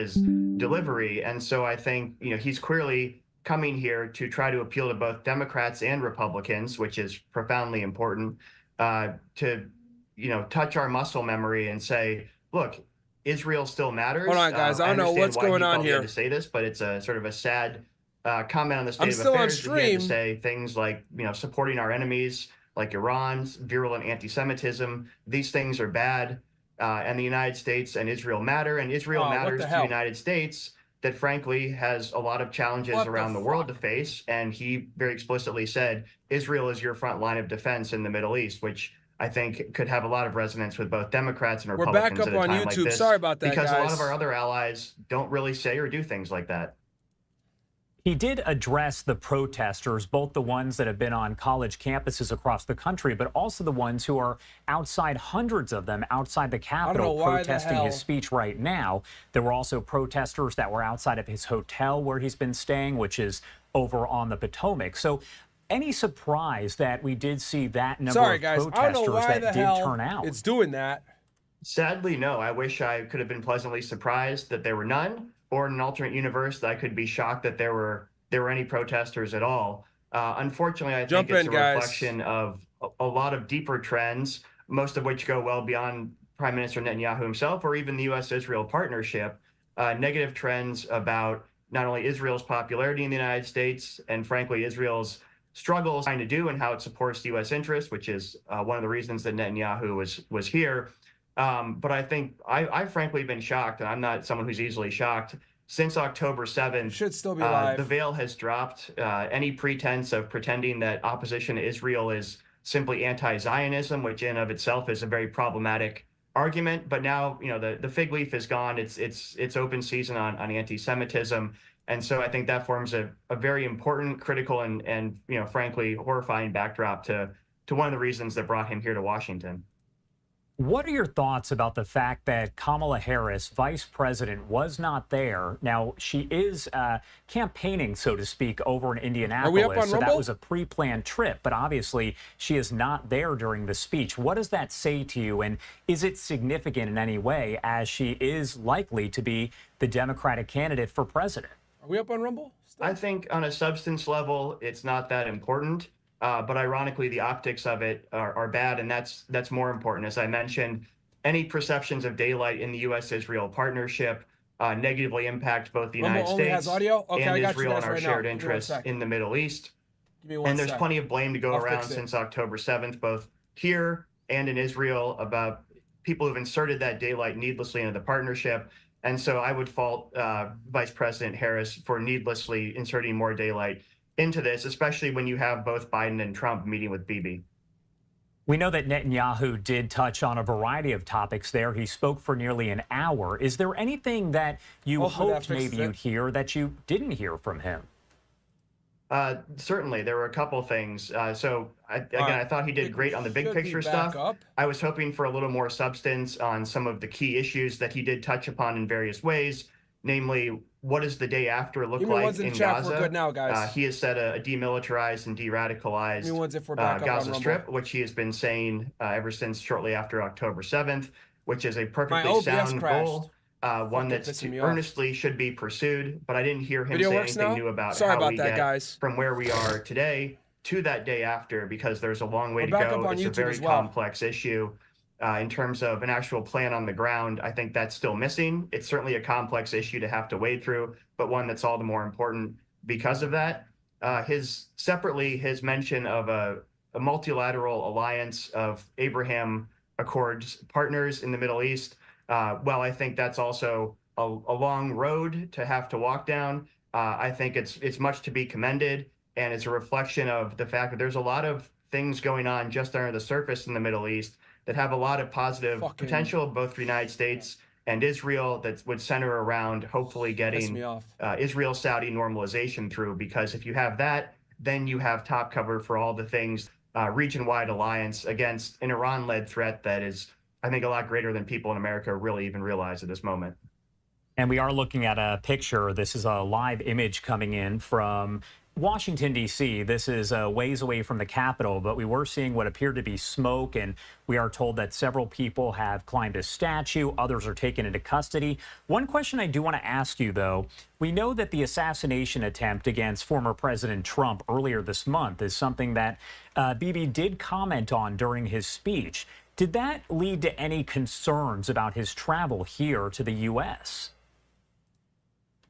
his delivery. And so I think, he's clearly coming here to try to appeal to both Democrats and Republicans, which is profoundly important, to, touch our muscle memory and say, look, Israel still matters. Hold on, guys. I don't know what's going on here. To say this, but it's a sort of a sad comment on the state I'm of still affairs. on stream. To say things like, supporting our enemies, like Iran's virulent anti-Semitism. These things are bad, and the United States and Israel matter, and Israel matters to the United States that frankly has a lot of challenges around the world to face. And he very explicitly said, Israel is your front line of defense in the Middle East, which I think could have a lot of resonance with both Democrats and Republicans. We're back up on YouTube. Like sorry about that, because guys. A lot of our other allies don't really say or do things like that. He did address the protesters, both the ones that have been on college campuses across the country, but also the ones who are outside, hundreds of them outside the Capitol protesting his speech right now. There were also protesters that were outside of his hotel where he's been staying, which is over on the Potomac. So any surprise that we did see that number of protesters that did turn out? It's doing that. Sadly, no. I wish I could have been pleasantly surprised that there were none, or in an alternate universe that I could be shocked that there were any protesters at all. Unfortunately, I think it's a reflection of a lot of deeper trends, most of which go well beyond Prime Minister Netanyahu himself or even the U.S.-Israel partnership. Negative trends about not only Israel's popularity in the United States and, frankly, Israel's struggles trying to do and how it supports the U.S. interest, which is one of the reasons that Netanyahu was here. But I think I've frankly been shocked, and I'm not someone who's easily shocked. Since October 7th, should still be alive. The veil has dropped. Any pretense of pretending that opposition to Israel is simply anti-Zionism, which in of itself is a very problematic argument. But now, the fig leaf is gone. It's open season on anti-Semitism. And so I think that forms a very important, critical, and frankly, horrifying backdrop to one of the reasons that brought him here to Washington. What are your thoughts about the fact that Kamala Harris, vice president, was not there? Now, she is campaigning, so to speak, over in Indianapolis. Are we up on so Rumble? That was a pre-planned trip, but obviously she is not there during the speech. What does that say to you, and is it significant in any way, as she is likely to be the Democratic candidate for president? Are we up on Rumble? I think on a substance level, it's not that important. But ironically, the optics of it are bad, and that's more important. As I mentioned, any perceptions of daylight in the U.S.-Israel partnership negatively impact both the United States and Israel and our shared interests in the Middle East. And there's plenty of blame to go around since October 7th, both here and in Israel, about people who've inserted that daylight needlessly into the partnership. And so I would fault Vice President Harris for needlessly inserting more daylight into this, especially when you have both Biden and Trump meeting with Bibi. We know that Netanyahu did touch on a variety of topics there. He spoke for nearly an hour. Is there anything that you hoped maybe you'd hear that you didn't hear from him? Certainly, there were a couple things. I thought he did great on the big picture stuff. I was hoping for a little more substance on some of the key issues that he did touch upon in various ways, namely, what does the day after look like in Gaza? Good now, guys. He has said a demilitarized and de-radicalized Gaza Strip, which he has been saying ever since shortly after October 7th, which is a perfectly sound goal, one that earnestly should be pursued. But I didn't hear him say anything new about how we get from where we are today to that day after, because there's a long way to go. It's a very complex issue. In terms of an actual plan on the ground, I think that's still missing. It's certainly a complex issue to have to wade through, but one that's all the more important because of that. His mention of a multilateral alliance of Abraham Accords partners in the Middle East, well, I think that's also a long road to have to walk down. I think it's much to be commended, and it's a reflection of the fact that there's a lot of things going on just under the surface in the Middle East that have a lot of positive potential, both for the United States and Israel, that would center around hopefully getting Israel-Saudi normalization through. Because if you have that, then you have top cover for all the things, region-wide alliance against an Iran-led threat that is, I think, a lot greater than people in America really even realize at this moment. And we are looking at a picture. This is a live image coming in from Washington, D.C., this is ways away from the Capitol, but we were seeing what appeared to be smoke, and we are told that several people have climbed a statue. Others are taken into custody. One question I do want to ask you, though, we know that the assassination attempt against former President Trump earlier this month is something that Bibi did comment on during his speech. Did that lead to any concerns about his travel here to the U.S.?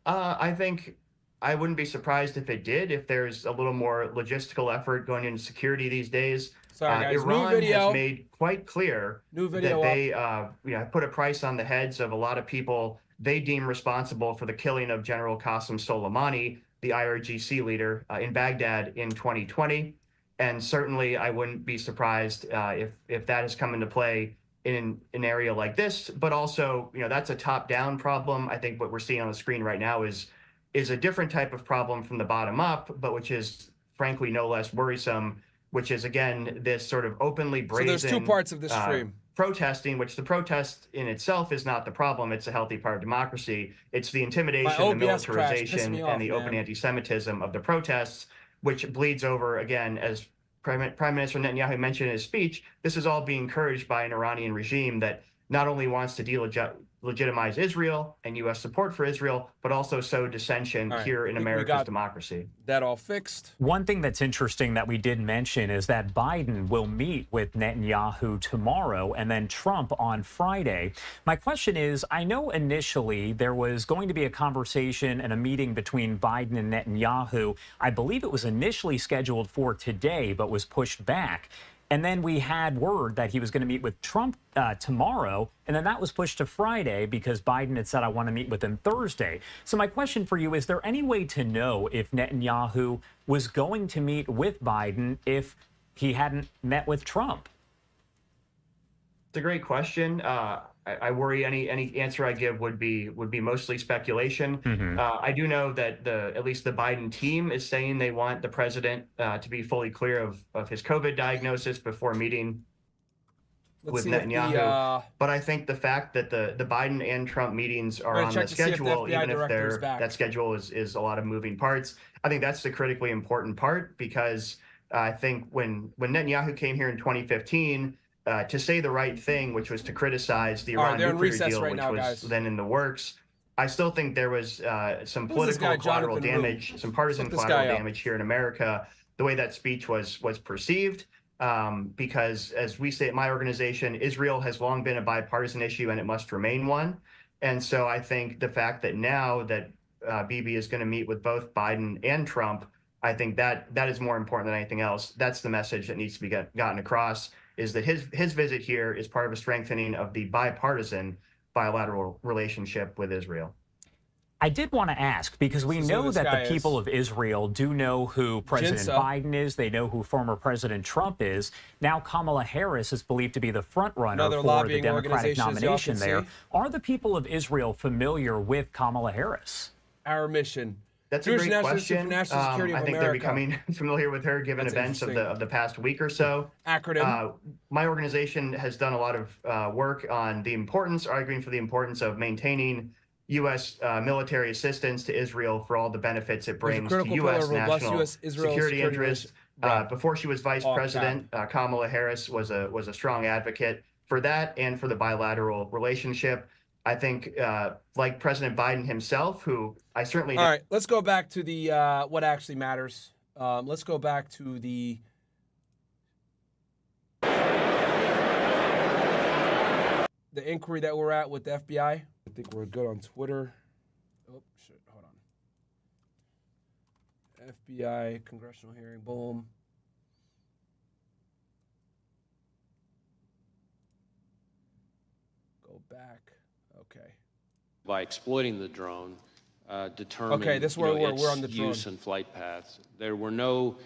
I think I wouldn't be surprised if it did, if there's a little more logistical effort going into security these days. Sorry, guys. Iran has made quite clear that they put a price on the heads of a lot of people they deem responsible for the killing of General Qasem Soleimani, the IRGC leader, in Baghdad in 2020. And certainly I wouldn't be surprised if that has come into play in an area like this. But also, that's a top-down problem. I think what we're seeing on the screen right now is a different type of problem from the bottom up, but which is frankly no less worrisome, which is, again, this sort of openly brazen so there's two parts of this stream. Protesting, which the protest in itself is not the problem. It's a healthy part of democracy. It's the intimidation, the militarization, and the open anti-Semitism of the protests, which bleeds over, again, as Prime Minister Netanyahu mentioned in his speech. This is all being encouraged by an Iranian regime that not only wants to delegitimize Israel and U.S. support for Israel, but also sow dissension here in America's democracy. That all fixed. One thing that's interesting that we did mention is that Biden will meet with Netanyahu tomorrow and then Trump on Friday. My question is, I know initially there was going to be a conversation and a meeting between Biden and Netanyahu. I believe it was initially scheduled for today, but was pushed back. And then we had word that he was going to meet with Trump tomorrow, and then that was pushed to Friday because Biden had said, I want to meet with him Thursday. So my question for you, is there any way to know if Netanyahu was going to meet with Biden if he hadn't met with Trump? It's a great question. I worry any answer I give would be mostly speculation. I do know that at least the Biden team is saying they want the president to be fully clear of his COVID diagnosis before meeting with Netanyahu. But I think the fact that the Biden and Trump meetings are on the schedule, even if that schedule is a lot of moving parts, I think that's the critically important part, because I think when Netanyahu came here in 2015, to say the right thing, which was to criticize the Iran nuclear deal, which was then in the works, I still think there was some political collateral damage, some partisan collateral damage here in America, the way that speech was perceived. Because as we say at my organization, Israel has long been a bipartisan issue and it must remain one. And so I think the fact that now that Bibi is going to meet with both Biden and Trump, I think that is more important than anything else. That's the message that needs to be gotten across, is that his visit here is part of a strengthening of the bipartisan bilateral relationship with Israel. I did want to ask, because we know that the people of Israel do know who President Biden is. They know who former President Trump is. Now Kamala Harris is believed to be the front runner for the Democratic nomination there. Are the people of Israel familiar with Kamala Harris? Our mission. That's a great question. I think they're becoming familiar with her given events of the past week or so. Acronym. My organization has done a lot of work on arguing for the importance of maintaining U.S. military assistance to Israel for all the benefits it brings to U.S. national security interests. Before she was vice president, Kamala Harris was a strong advocate for that and for the bilateral relationship. I think, like President Biden himself, who I certainly... All right, let's go back to the what actually matters. Let's go back to the... inquiry that we're at with the FBI. I think we're good on Twitter. Oh, shit, hold on. FBI, congressional hearing, boom. Go back. Okay. By exploiting the drone, determine this where we're on the its use and flight paths. There were no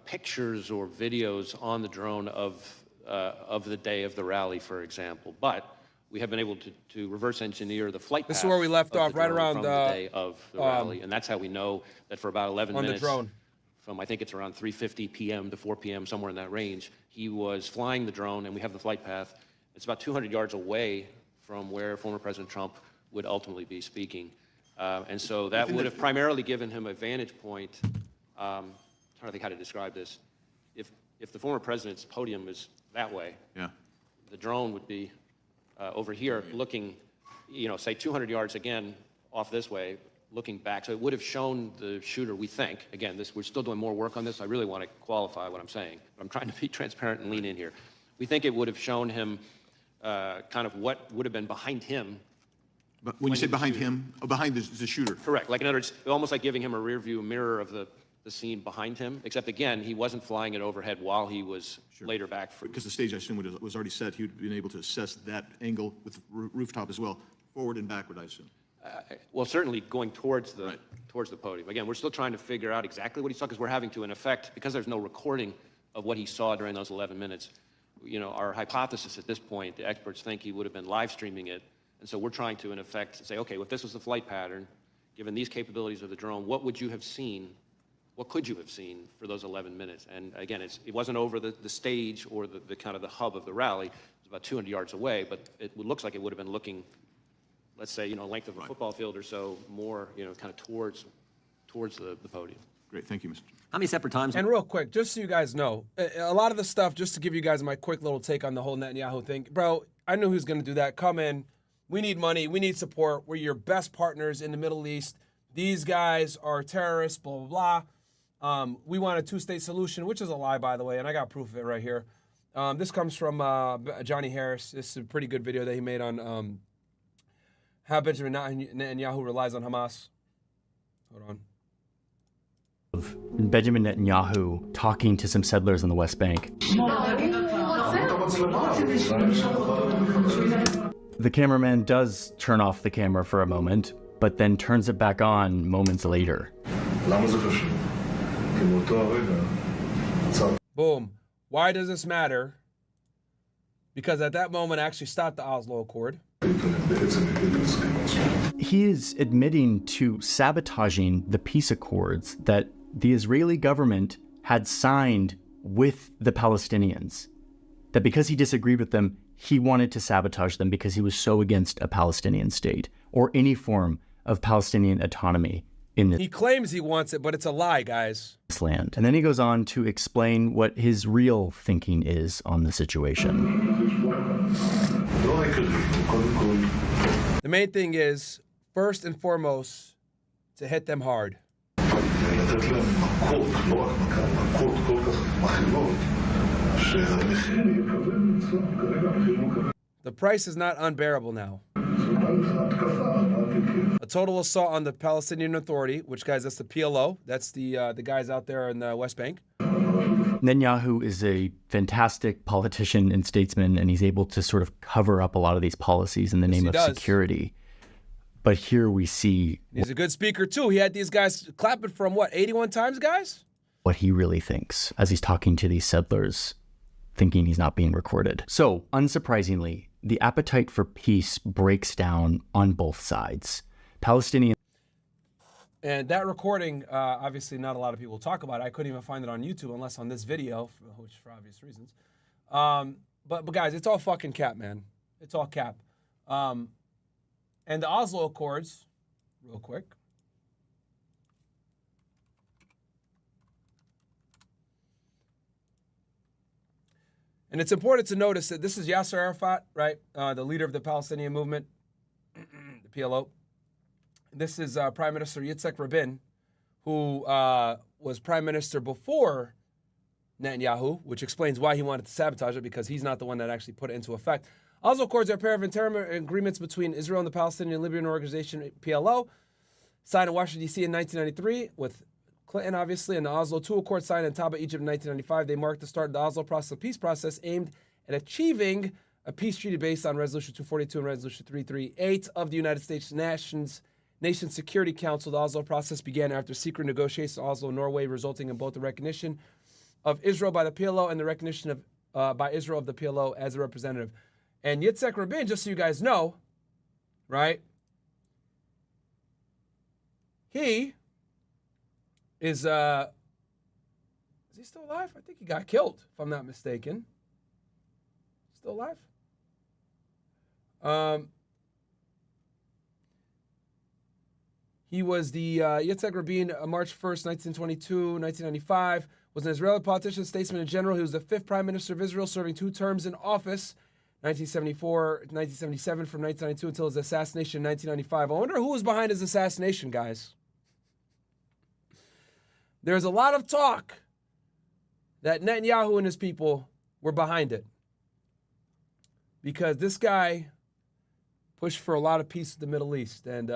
pictures or videos on the drone of the day of the rally, for example, but we have been able to reverse engineer the flight path. This is where we left off, right around the day of the rally, and that's how we know that for about 11 minutes, from I think it's around 3:50 p.m. to 4 p.m., somewhere in that range, he was flying the drone, and we have the flight path. It's about 200 yards away from where former President Trump would ultimately be speaking. And so that would have primarily given him a vantage point. I'm trying to think how to describe this. If the former president's podium is that way, the drone would be over here looking, say 200 yards again off this way, looking back. So it would have shown the shooter, we think. Again, we're still doing more work on this. I really want to qualify what I'm saying. But I'm trying to be transparent and lean in here. We think it would have shown him kind of what would have been behind him. But when you say behind him, behind the shooter? Correct. Like, in other words, almost like giving him a rear view mirror of the scene behind him, except, again, he wasn't flying it overhead while he was later back. Because the stage, I assume, was already set. He would have been able to assess that angle with the rooftop as well, forward and backward, I assume. Well, certainly going towards the podium. Again, we're still trying to figure out exactly what he saw, because we're having to, in effect, because there's no recording of what he saw during those 11 minutes, our hypothesis at this point, the experts think he would have been live streaming it. And so we're trying to, in effect, say, okay, if this was the flight pattern, given these capabilities of the drone, what would you have seen? What could you have seen for those 11 minutes? And again, it wasn't over the stage or the kind of the hub of the rally. It was about 200 yards away, but it looks like it would have been looking, let's say, length of a football field or so, more, kind of towards the podium. Great, thank you, Mr. How many separate times? And real quick, just so you guys know, a lot of the stuff, just to give you guys my quick little take on the whole Netanyahu thing, bro, I knew he was going to do that. Come in. We need money. We need support. We're your best partners in the Middle East. These guys are terrorists, blah, blah, blah. We want a two-state solution, which is a lie, by the way, and I got proof of it right here. This comes from Johnny Harris. This is a pretty good video that he made on how Benjamin Netanyahu relies on Hamas. Hold on. Benjamin Netanyahu talking to some settlers in the West Bank. The cameraman does turn off the camera for a moment, but then turns it back on moments later. Boom. Why does this matter? Because at that moment, I actually stopped the Oslo Accord. He is admitting to sabotaging the peace accords that the Israeli government had signed with the Palestinians. That because he disagreed with them, he wanted to sabotage them because he was so against a Palestinian state or any form of Palestinian autonomy in this. He claims he wants it, but it's a lie, guys. Land. And then he goes on to explain what his real thinking is on the situation. The main thing is, first and foremost, to hit them hard. The price is not unbearable now. A total assault on the Palestinian Authority, which, guys, that's the PLO. That's the guys out there in the West Bank. Netanyahu is a fantastic politician and statesman, and he's able to sort of cover up a lot of these policies in the name of security. But here we see... He's a good speaker, too. He had these guys clapping from, 81 times, guys? What he really thinks as he's talking to these settlers, thinking he's not being recorded. So, unsurprisingly, the appetite for peace breaks down on both sides. Palestinians... And that recording, obviously not a lot of people talk about it. I couldn't even find it on YouTube unless on this video, which for obvious reasons. But guys, it's all fucking cap, man. It's all cap. And the Oslo Accords, real quick. And it's important to notice that this is Yasser Arafat, right? The leader of the Palestinian movement, the PLO. This is Prime Minister Yitzhak Rabin, who was Prime Minister before Netanyahu, which explains why he wanted to sabotage it, because he's not the one that actually put it into effect. Oslo Accords are a pair of interim agreements between Israel and the Palestinian Liberation Organization, PLO, signed in Washington, D.C. in 1993 with Clinton, obviously, and the Oslo II Accord signed in Taba, Egypt in 1995. They marked the start of the Oslo process, a peace process aimed at achieving a peace treaty based on Resolution 242 and Resolution 338 of the United States Nation Security Council. The Oslo process began after secret negotiations in Oslo, Norway, resulting in both the recognition of Israel by the PLO and the recognition of by Israel of the PLO as a representative. And Yitzhak Rabin, just so you guys know, right? He is he still alive? I think he got killed, if I'm not mistaken. Still alive? He was the Yitzhak Rabin, March 1st, 1922, 1995. Was an Israeli politician, statesman, and general. He was the 5th prime minister of Israel, serving 2 terms in office, 1974, 1977, from 1992 until his assassination in 1995. I wonder who was behind his assassination, guys. There's a lot of talk that Netanyahu and his people were behind it, because this guy pushed for a lot of peace in the Middle East, and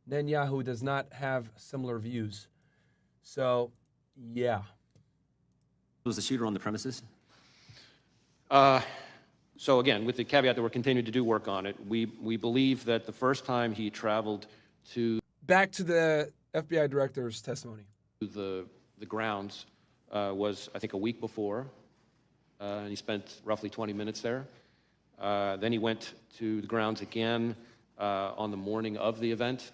Netanyahu does not have similar views. So, yeah. Was the shooter on the premises? So again, with the caveat that we're continuing to do work on it, we believe that the first time he traveled to... Back to the FBI director's testimony. The grounds was, I think, a week before, and he spent roughly 20 minutes there. Then he went to the grounds again on the morning of the event,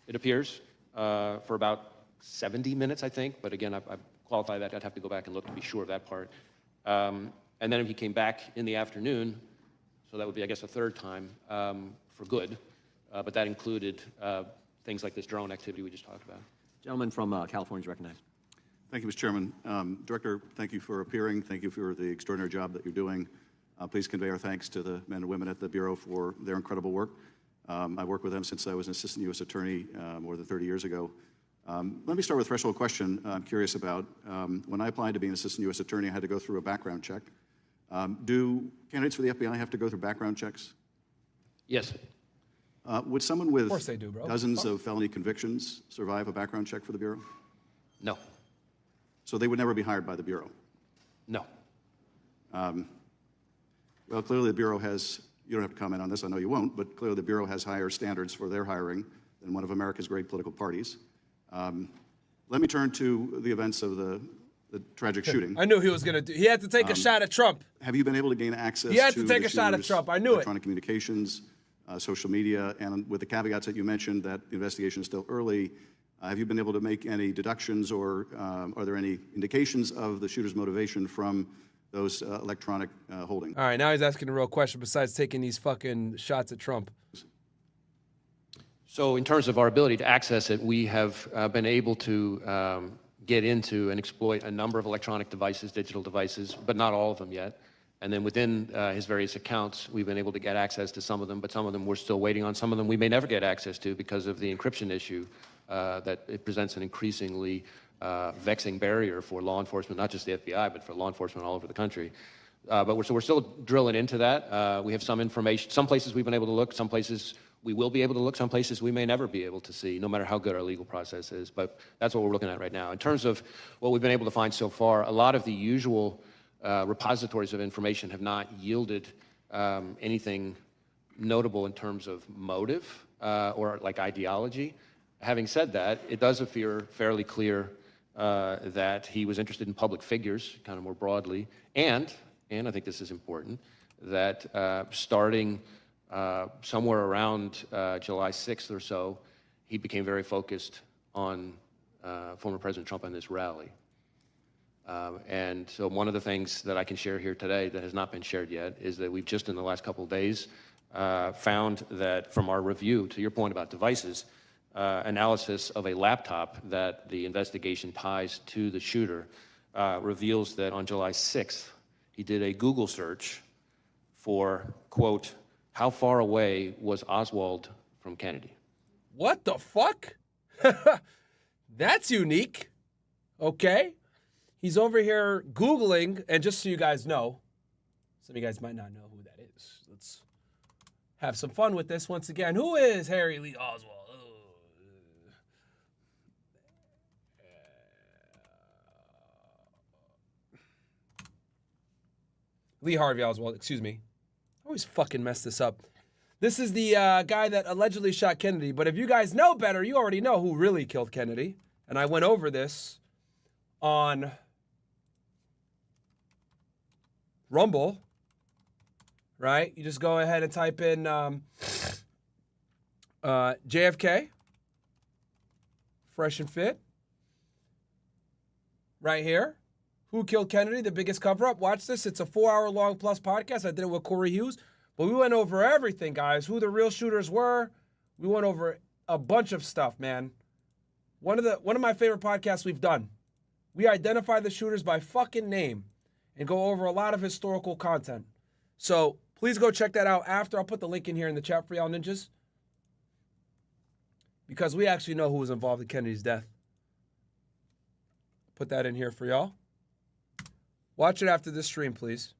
it appears, for about 70 minutes, I think. But again, I qualify that. I'd have to go back and look to be sure of that part. And then he came back in the afternoon, so that would be, I guess, a third time for good. But that included things like this drone activity we just talked about. Gentleman from California is recognized. Thank you, Mr. Chairman. Director, thank you for appearing. Thank you for the extraordinary job that you're doing. Please convey our thanks to the men and women at the Bureau for their incredible work. I've worked with them since I was an assistant U.S. attorney more than 30 years ago. Let me start with a threshold question I'm curious about. When I applied to be an assistant U.S. attorney, I had to go through a background check. Do candidates for the FBI have to go through background checks? Yes. Would someone with Of course they do, bro. dozens of felony convictions survive a background check for the Bureau? No. So they would never be hired by the Bureau? No. Well, clearly the Bureau has, you don't have to comment on this, I know you won't, but clearly the Bureau has higher standards for their hiring than one of America's great political parties. Let me turn to the events of the tragic shooting. I knew he was going to do. He had to take a shot at Trump. Have you been able to gain access He had to to take the a shot at shooter's Trump. I knew it. electronic communications, social media, and with the caveats that you mentioned that the investigation is still early, have you been able to make any deductions, or are there any indications of the shooter's motivation from those electronic holdings? All right, now he's asking a real question besides taking these fucking shots at Trump. So in terms of our ability to access it, we have been able to get into and exploit a number of electronic devices, digital devices, but not all of them yet. And then within his various accounts, we've been able to get access to some of them, but some of them we're still waiting on. Some of them we may never get access to because of the encryption issue, that it presents an increasingly vexing barrier for law enforcement, not just the FBI, but for law enforcement all over the country. But we're still drilling into that. We have some information. Some places we've been able to look, some places we will be able to look, some places we may never be able to see, no matter how good our legal process is. But that's what we're looking at right now. In terms of what we've been able to find so far, a lot of the usual repositories of information have not yielded anything notable in terms of motive or like ideology. Having said that, it does appear fairly clear that he was interested in public figures, kind of more broadly, and I think this is important, that starting somewhere around July 6th or so, he became very focused on former President Trump and this rally. And so one of the things that I can share here today that has not been shared yet is that we've just in the last couple of days found that from our review, to your point about devices, analysis of a laptop that the investigation ties to the shooter reveals that on July 6th, he did a Google search for, quote, how far away was Oswald from Kennedy? What the fuck? That's unique. Okay. He's over here Googling, and just so you guys know, some of you guys might not know who that is. Let's have some fun with this once again. Who is Harry Lee Oswald? Lee Harvey Oswald, excuse me. I always fucking mess this up. This is the guy that allegedly shot Kennedy, but if you guys know better, you already know who really killed Kennedy. And I went over this on Rumble, right? You just go ahead and type in JFK, fresh and fit, right here. Who Killed Kennedy, the biggest cover-up. Watch this. It's a 4-hour-long plus podcast. I did it with Corey Hughes. But we went over everything, guys. Who the real shooters were. We went over a bunch of stuff, man. One of my favorite podcasts we've done. We identify the shooters by fucking name and go over a lot of historical content. So please go check that out after. I'll put the link in here in the chat for y'all ninjas, because we actually know who was involved in Kennedy's death. Put that in here for y'all. Watch it after this stream, please.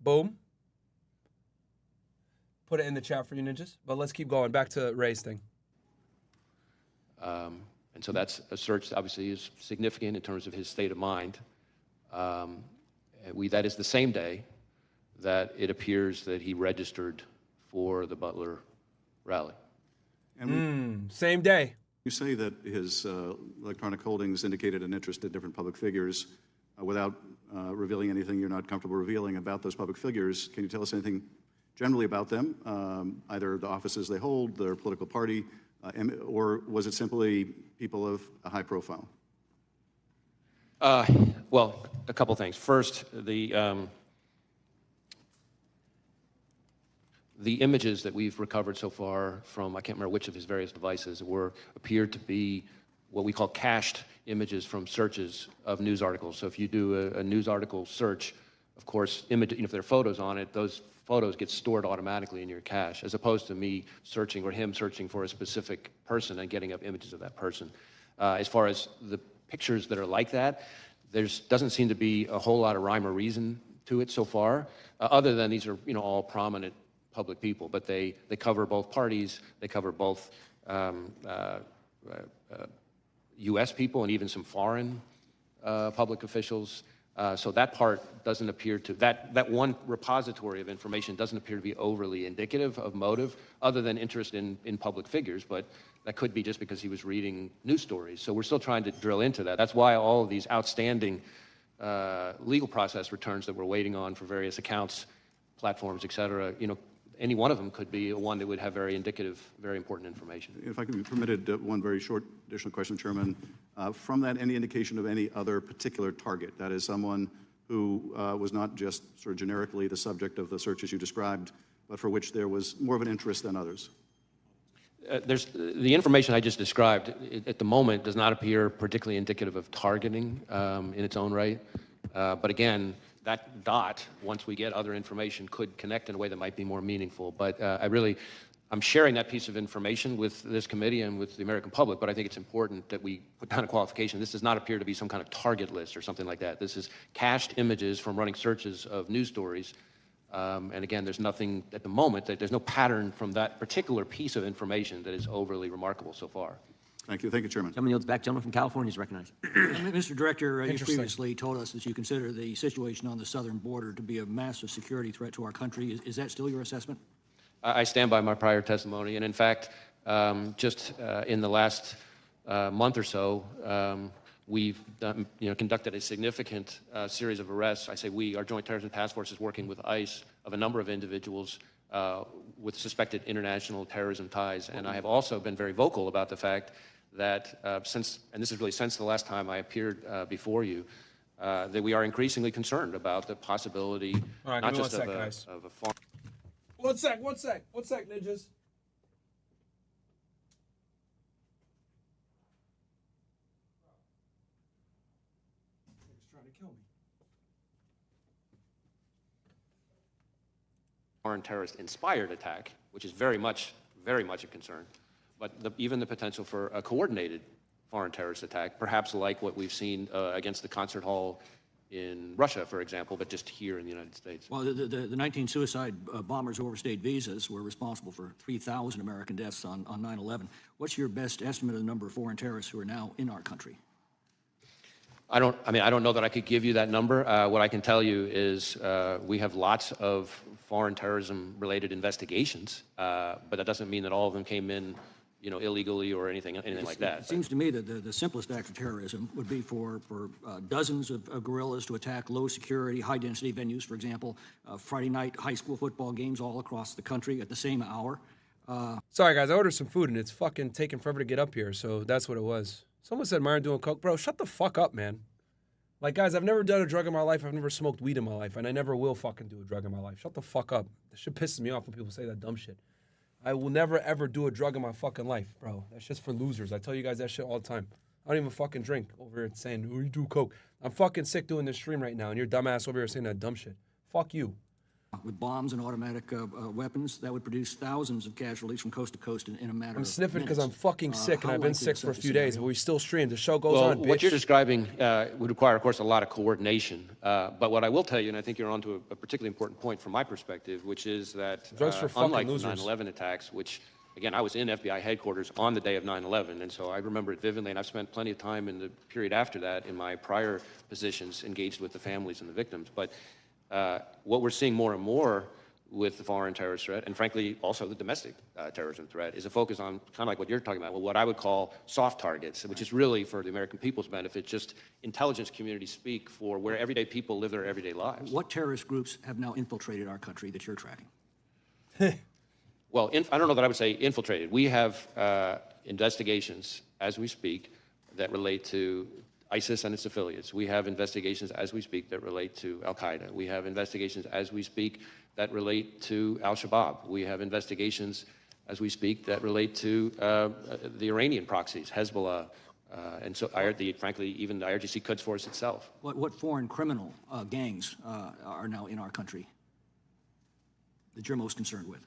Boom. Put it in the chat for you ninjas. But let's keep going. Back to Ray's thing. And so that's a search that obviously is significant in terms of his state of mind. That is the same day that it appears that he registered for the Butler rally. And same day. You say that his electronic holdings indicated an interest in different public figures. Without revealing anything you're not comfortable revealing about those public figures, can you tell us anything generally about them, either the offices they hold, their political party, or was it simply people of a high profile? Well, a couple things. First, the images that we've recovered so far from, I can't remember which of his various devices, appeared to be what we call cached images from searches of news articles. So if you do a news article search, of course, if there are photos on it, those photos get stored automatically in your cache, as opposed to me searching or him searching for a specific person and getting up images of that person. As far as the pictures that are like that, there doesn't seem to be a whole lot of rhyme or reason to it so far, other than these are all prominent public people, but they cover both parties, they cover both U.S. people and even some foreign public officials. So that part doesn't appear to, that one repository of information doesn't appear to be overly indicative of motive, other than interest in public figures, but that could be just because he was reading news stories. So we're still trying to drill into that. That's why all of these outstanding legal process returns that we're waiting on for various accounts, platforms, et cetera, any one of them could be one that would have very indicative, very important information. If I can be permitted one very short additional question, Chairman. From that, any indication of any other particular target? That is someone who was not just sort of generically the subject of the searches you described, but for which there was more of an interest than others? The information I just described at the moment does not appear particularly indicative of targeting in its own right. But again, that dot, once we get other information, could connect in a way that might be more meaningful. But I'm sharing that piece of information with this committee and with the American public, but I think it's important that we put down a qualification. This does not appear to be some kind of target list or something like that. This is cached images from running searches of news stories. And again, there's nothing at the moment, there's no pattern from that particular piece of information that is overly remarkable so far. Thank you. Thank you, Chairman. Gentleman yields back. Gentleman from California is recognized. Mr. Director, you previously told us that you consider the situation on the southern border to be a massive security threat to our country. Is that still your assessment? I stand by my prior testimony. And in fact, just in the last month or so, we've done, conducted a significant series of arrests. I say we, our Joint Terrorism Task Force is working with ICE of a number of individuals with suspected international terrorism ties. And I have also been very vocal about the fact that since the last time I appeared before you, that we are increasingly concerned about the possibility, not just of a foreign... One sec, ninjas. He's trying to kill me. Foreign terrorist-inspired attack, which is very much a concern, but even the potential for a coordinated foreign terrorist attack, perhaps like what we've seen against the concert hall in Russia, for example, but just here in the United States. Well, the 19 suicide bombers who overstayed visas were responsible for 3,000 American deaths on 9/11. What's your best estimate of the number of foreign terrorists who are now in our country? I don't know that I could give you that number. What I can tell you is we have lots of foreign terrorism-related investigations, but that doesn't mean that all of them came in, illegally or anything like that. It seems to me that the simplest act of terrorism would be for dozens of guerrillas to attack low-security, high-density venues, for example, Friday night high school football games all across the country at the same hour. Sorry, guys, I ordered some food, and it's fucking taking forever to get up here, so that's what it was. Someone said Myron doing coke. Bro, shut the fuck up, man. Like, guys, I've never done a drug in my life. I've never smoked weed in my life, and I never will fucking do a drug in my life. Shut the fuck up. This shit pisses me off when people say that dumb shit. I will never, ever do a drug in my fucking life, bro. That's just for losers. I tell you guys that shit all the time. I don't even fucking drink over here saying, oh, you do coke. I'm fucking sick doing this stream right now, and your dumbass over here saying that dumb shit. Fuck you. With bombs and automatic weapons, that would produce thousands of casualties from coast to coast in a matter of minutes. I'm sniffing because I'm fucking sick, and I've been sick for a few days, but we still stream. The show goes on, bitch. What you're describing would require, of course, a lot of coordination. But what I will tell you, and I think you're onto a particularly important point from my perspective, which is that unlike the 9/11 attacks, which, again, I was in FBI headquarters on the day of 9/11, and so I remember it vividly, and I've spent plenty of time in the period after that in my prior positions engaged with the families and the victims. But what we're seeing more and more with the foreign terrorist threat, and frankly also the domestic terrorism threat, is a focus on kind of like what you're talking about, what I would call soft targets, which is really for the American people's benefit, just intelligence community speak for where everyday people live their everyday lives. What terrorist groups have now infiltrated our country that you're tracking? Well, I don't know that I would say infiltrated. We have investigations as we speak that relate to ISIS and its affiliates. We have investigations as we speak that relate to Al-Qaeda. We have investigations as we speak that relate to Al-Shabaab. We have investigations as we speak that relate to the Iranian proxies, Hezbollah, and so frankly, even the IRGC Quds Force itself. What foreign criminal gangs are now in our country that you're most concerned with?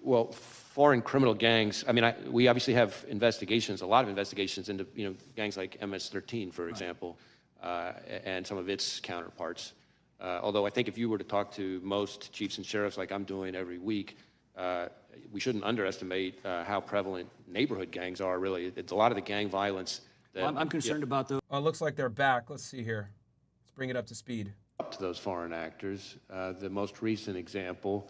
Well, foreign criminal gangs, I mean, we obviously have investigations, a lot of investigations into, gangs like MS-13, for example, and some of its counterparts. Although I think if you were to talk to most chiefs and sheriffs like I'm doing every week, we shouldn't underestimate how prevalent neighborhood gangs are, really. It's a lot of the gang violence that... Well, I'm concerned about those. Oh, it looks like they're back. Let's see here. Let's bring it up to speed. Up to those foreign actors. The most recent example...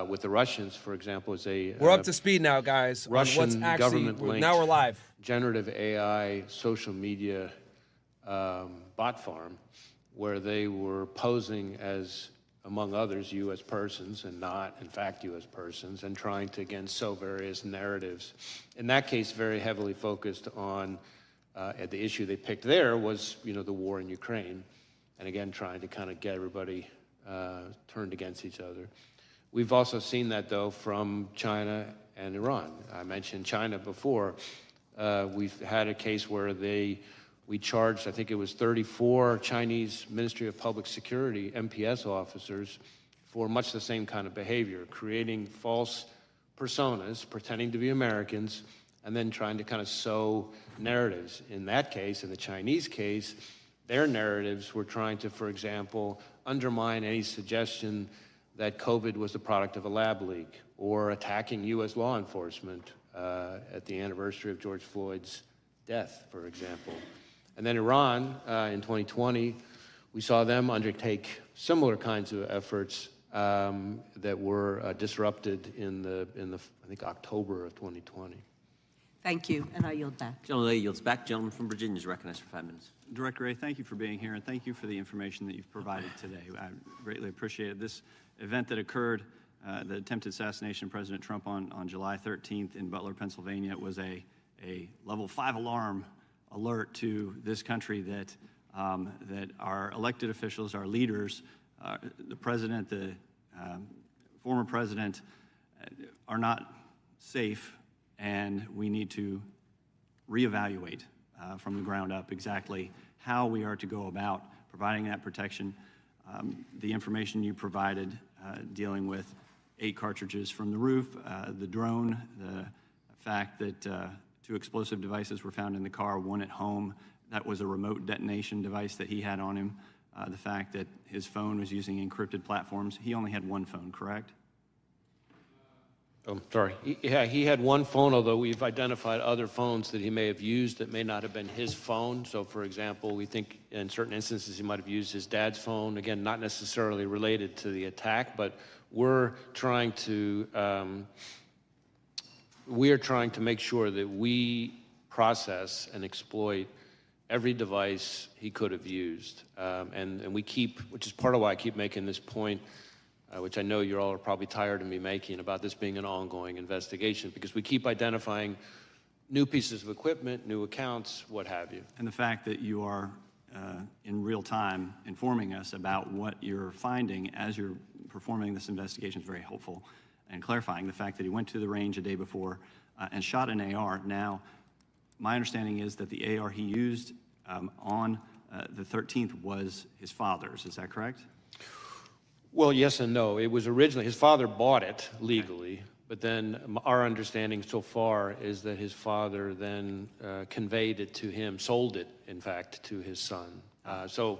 with the Russians, for example, is a... We're up to speed now, guys. Russian government-linked now we're live. Generative AI social media bot farm where they were posing as, among others, U.S. persons and not, in fact, U.S. persons, and trying to, again, sow various narratives. In that case, very heavily focused on, the issue they picked there was, the war in Ukraine, and again, trying to kind of get everybody turned against each other. We've also seen that, though, from China and Iran. I mentioned China before. We've had a case where we charged, I think it was 34 Chinese Ministry of Public Security, MPS officers, for much the same kind of behavior, creating false personas, pretending to be Americans, and then trying to kind of sow narratives. In that case, in the Chinese case, their narratives were trying to, for example, undermine any suggestion that COVID was the product of a lab leak, or attacking U.S. law enforcement at the anniversary of George Floyd's death, for example. And then Iran, in 2020, we saw them undertake similar kinds of efforts that were disrupted in the I think, October of 2020. Thank you, and I yield back. Gentleman yields back. Gentleman from Virginia is recognized for 5 minutes. Director Wray, thank you for being here, and thank you for the information that you've provided today. I greatly appreciate it. This event that occurred, the attempted assassination of President Trump on July 13th in Butler, Pennsylvania, was a level 5 alarm alert to this country that our elected officials, our leaders, the president, the former president, are not safe, and we need to reevaluate from the ground up exactly how we are to go about providing that protection. The information you provided dealing with 8 cartridges from the roof, the drone, the fact that 2 explosive devices were found in the car, 1 at home. That was a remote detonation device that he had on him. The fact that his phone was using encrypted platforms. He only had 1 phone, correct? Oh, sorry. He had 1 phone, although we've identified other phones that he may have used that may not have been his phone. So, for example, we think in certain instances he might have used his dad's phone. Again, not necessarily related to the attack, but we're trying to make sure that we process and exploit every device he could have used. And we keep, which is part of why I keep making this point, which I know you all are probably tired of me making about this being an ongoing investigation, because we keep identifying new pieces of equipment, new accounts, what have you. And the fact that you are in real time informing us about what you're finding as you're performing this investigation is very helpful. and clarifying the fact that he went to the range a day before and shot an AR. Now, my understanding is that the AR he used on the 13th was his father's. Is that correct? Well, yes and no. It was originally, his father bought it legally, but then our understanding so far is that his father then conveyed it to him, sold it, in fact, to his son. So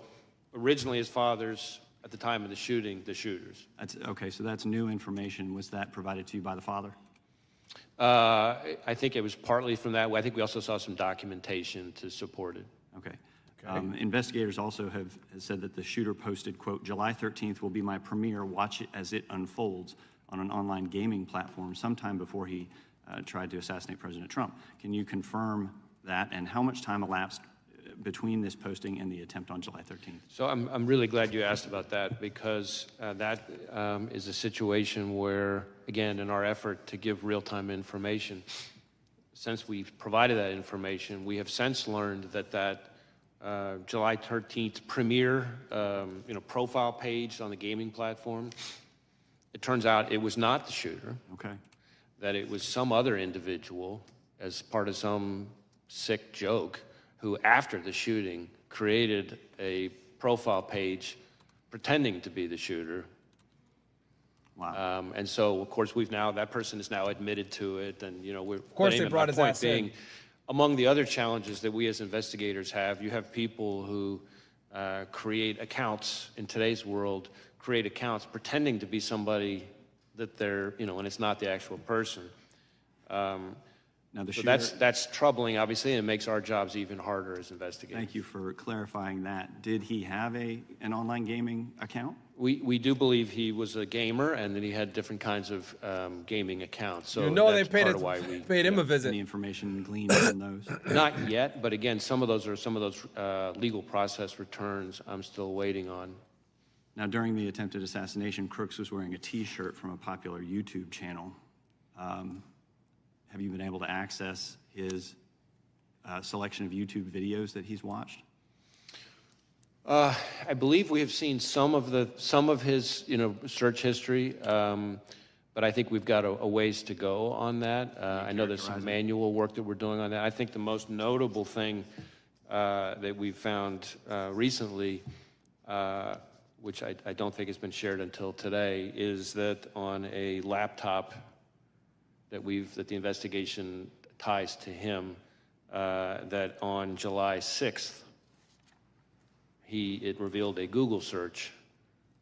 originally his father's, at the time of the shooting, the shooter's. Okay, so that's new information. Was that provided to you by the father? I think it was partly from that. I think we also saw some documentation to support it. Okay. Investigators also have said that the shooter posted, quote, July 13th will be my premiere, watch it as it unfolds, on an online gaming platform sometime before he tried to assassinate President Trump. Can you confirm that, and how much time elapsed between this posting and the attempt on July 13th? So I'm really glad you asked about that, because that is a situation where, again, in our effort to give real-time information, since we've provided that information, we have since learned that July 13th premiere, profile page on the gaming platform, it turns out it was not the shooter. Okay. That it was some other individual as part of some sick joke who, after the shooting, created a profile page pretending to be the shooter. Wow. And so, of course, that person is now admitted to it, and, we're... Of course they brought his ass in. Among the other challenges that we as investigators have, you have people who create accounts in today's world, create accounts pretending to be somebody that they're, and it's not the actual person. Now, the so shooter, that's troubling, obviously, and it makes our jobs even harder as investigators. Thank you for clarifying that. Did he have an online gaming account? We do believe he was a gamer, and that he had different kinds of gaming accounts. So they that's paid him a visit. Any information gleaned from those? Not yet, but again, some of those legal process returns I'm still waiting on. Now, during the attempted assassination, Crooks was wearing a T-shirt from a popular YouTube channel. Have you been able to access his selection of YouTube videos that he's watched? I believe we have seen some of his search history, but I think we've got a ways to go on that. I know there's some manual work that we're doing on that. I think the most notable thing that we've found recently, which I don't think has been shared until today, is that on a laptop that the investigation ties to him, that on July 6th, it revealed a Google search,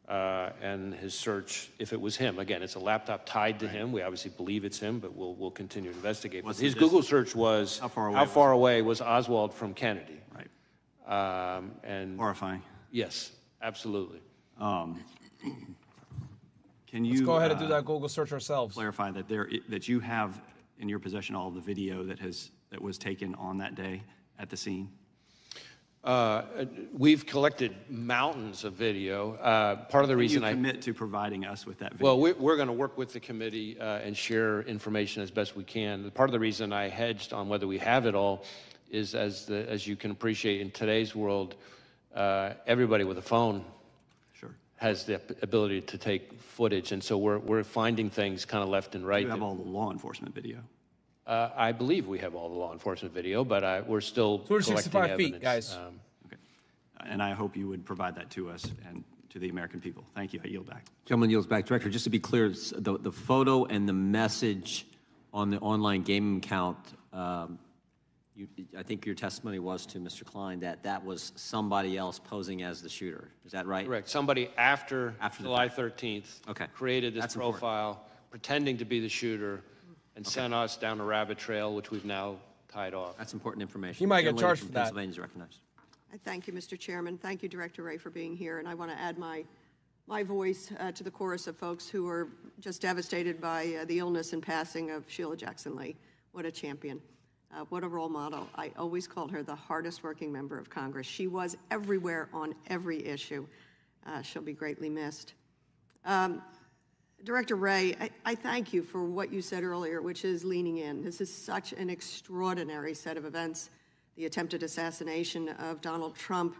and his search, if it was him, again, it's a laptop tied to him. We obviously believe it's him, but we'll continue to investigate. But his Google search was, how far away was Oswald from Kennedy? Right. And horrifying. Yes, absolutely. Can you Let's go ahead and do that Google search ourselves. Clarify that you have in your possession all of the video that was taken on that day at the scene? We've collected mountains of video. Part of the reason I commit to providing us with that video. Well, we're going to work with the committee and share information as best we can. Part of the reason I hedged on whether we have it all is, as you can appreciate, in today's world, everybody with a phone has the ability to take footage, and so we're finding things kind of left and right. You have all the law enforcement video. I believe we have all the law enforcement video, but we're still collecting 265 evidence. feet, guys. Okay, and I hope you would provide that to us and to the American people. Thank you. I yield back. Gentleman yields back. Director, just to be clear, the photo and the message on the online gaming account, I think your testimony was to Mr. Klein that was somebody else posing as the shooter. Is that right? Correct. Somebody after July 13th created this profile, pretending to be the shooter, and sent us down a rabbit trail, which we've now tied off. That's important information. He might get charged for that. Pennsylvania is recognized. I thank you, Mr. Chairman. Thank you, Director Wray, for being here. And I want to add my voice to the chorus of folks who are just devastated by the illness and passing of Sheila Jackson Lee. What a champion. What a role model. I always called her the hardest working member of Congress. She was everywhere on every issue. She'll be greatly missed. Director Wray, I thank you for what you said earlier, which is leaning in. This is such an extraordinary set of events. The attempted assassination of Donald Trump,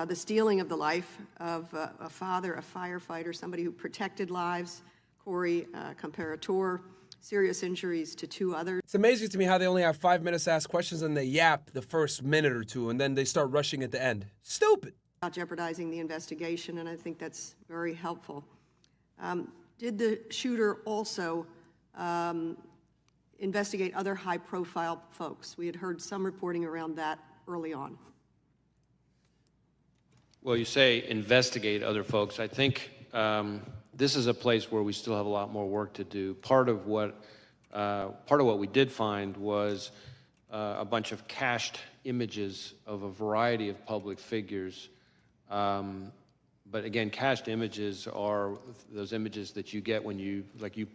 the stealing of the life of a father, a firefighter, somebody who protected lives. Of Corey Comparator, serious injuries to 2 others. It's amazing to me how they only have 5 minutes to ask questions and they yap the first minute or two and then they start rushing at the end. Stupid. Not jeopardizing the investigation, and I think that's very helpful. Did the shooter also investigate other high-profile folks? We had heard some reporting around that early on. Well, you say investigate other folks. I think this is a place where we still have a lot more work to do. Part of what we did find was a bunch of cached images of a variety of public figures. But again, cached images are those images that you get when you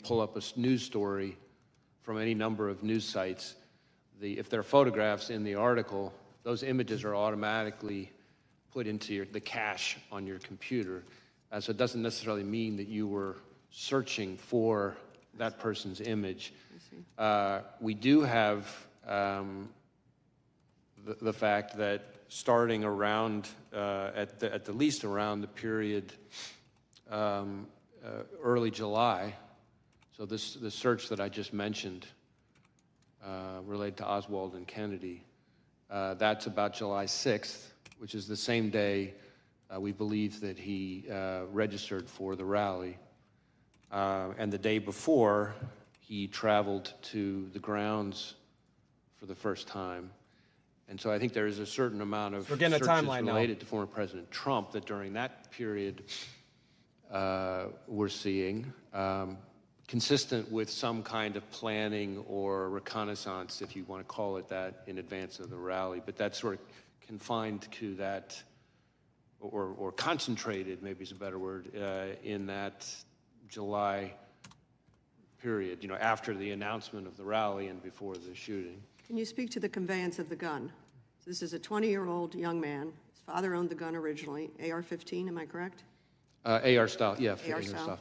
pull up a news story from any number of news sites. If there are photographs in the article, those images are automatically put into the cache on your computer. So it doesn't necessarily mean that you were searching for that person's image. We do have the fact that starting around, at the least around the period early July, so the search that I just mentioned related to Oswald and Kennedy, that's about July 6th, which is the same day we believe that he registered for the rally. And the day before, he traveled to the grounds for the first time. And so I think there is a certain amount of searches related to former President Trump that during that period we're seeing, consistent with some kind of planning or reconnaissance, if you want to call it that, in advance of the rally. But that's sort of confined to that, or concentrated, maybe is a better word, in that July period, after the announcement of the rally and before the shooting. Can you speak to the conveyance of the gun? So this is a 20-year-old young man. His father owned the gun originally, AR-15, am I correct? AR style, yeah, AR style.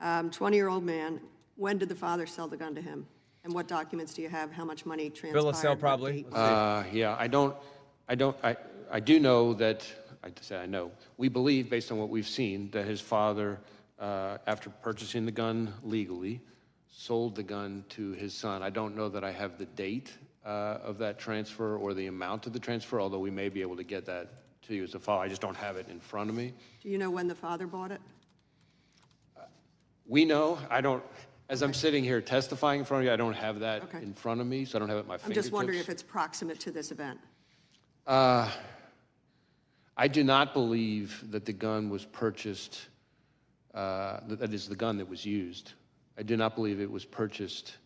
15. 20-year-old man. When did the father sell the gun to him? And what documents do you have? How much money transpired? Bill of sale, probably. Yeah, I do know that, I know, we believe, based on what we've seen, that his father, after purchasing the gun legally, sold the gun to his son. I don't know that I have the date of that transfer or the amount of the transfer, although we may be able to get that to you as a file. I just don't have it in front of me. Do you know when the father bought it? We know. I don't, as I'm sitting here testifying in front of you, I don't have that in front of me, so I don't have it at my fingertips. I'm just wondering if it's proximate to this event. I do not believe that the gun was purchased, that is the gun that was used. I do not believe it was purchased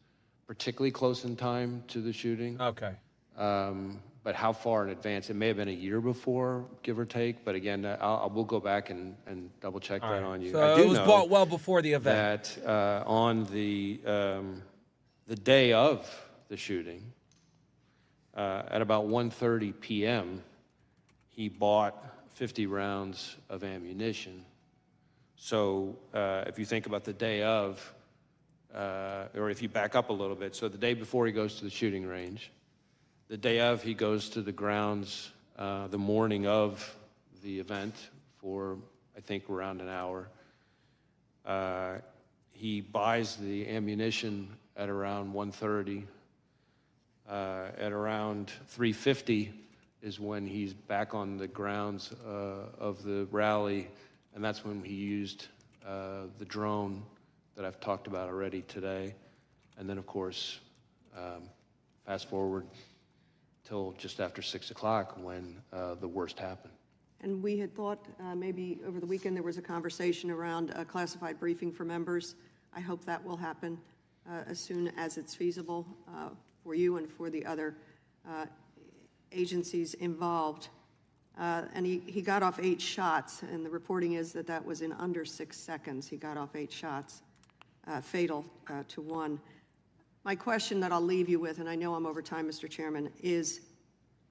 particularly close in time to the shooting. Okay. But how far in advance? It may have been a year before, give or take. But again, we'll go back and double check that on you. So I do it was know bought well before the event. That on the day of the shooting, at about 1:30 p.m., he bought 50 rounds of ammunition. So if you think about the day of, or if you back up a little bit, so the day before he goes to the shooting range, the day of he goes to the grounds the morning of the event for, I think, around an hour. He buys the ammunition at around 1:30. At around 3:50 is when he's back on the grounds of the rally, and that's when he used the drone that I've talked about already today. And then, of course, fast forward till just after 6 o'clock when the worst happened. And we had thought maybe over the weekend there was a conversation around a classified briefing for members. I hope that will happen as soon as it's feasible for you and for the other agencies involved. And he got off 8 shots, and the reporting is that that was in under 6 seconds. He got off 8 shots, fatal to one. My question that I'll leave you with, and I know I'm over time, Mr. Chairman, is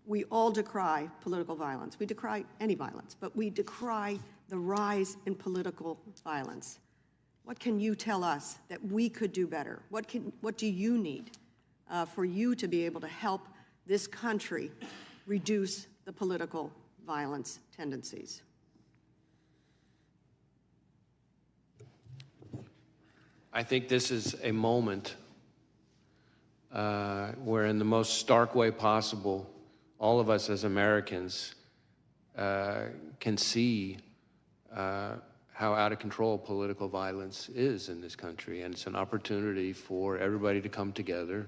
we all decry political violence. We decry any violence, but we decry the rise in political violence. What can you tell us that we could do better? What do you need for you to be able to help this country reduce the political violence tendencies? I think this is a moment where, in the most stark way possible, all of us as Americans can see how out of control political violence is in this country. And it's an opportunity for everybody to come together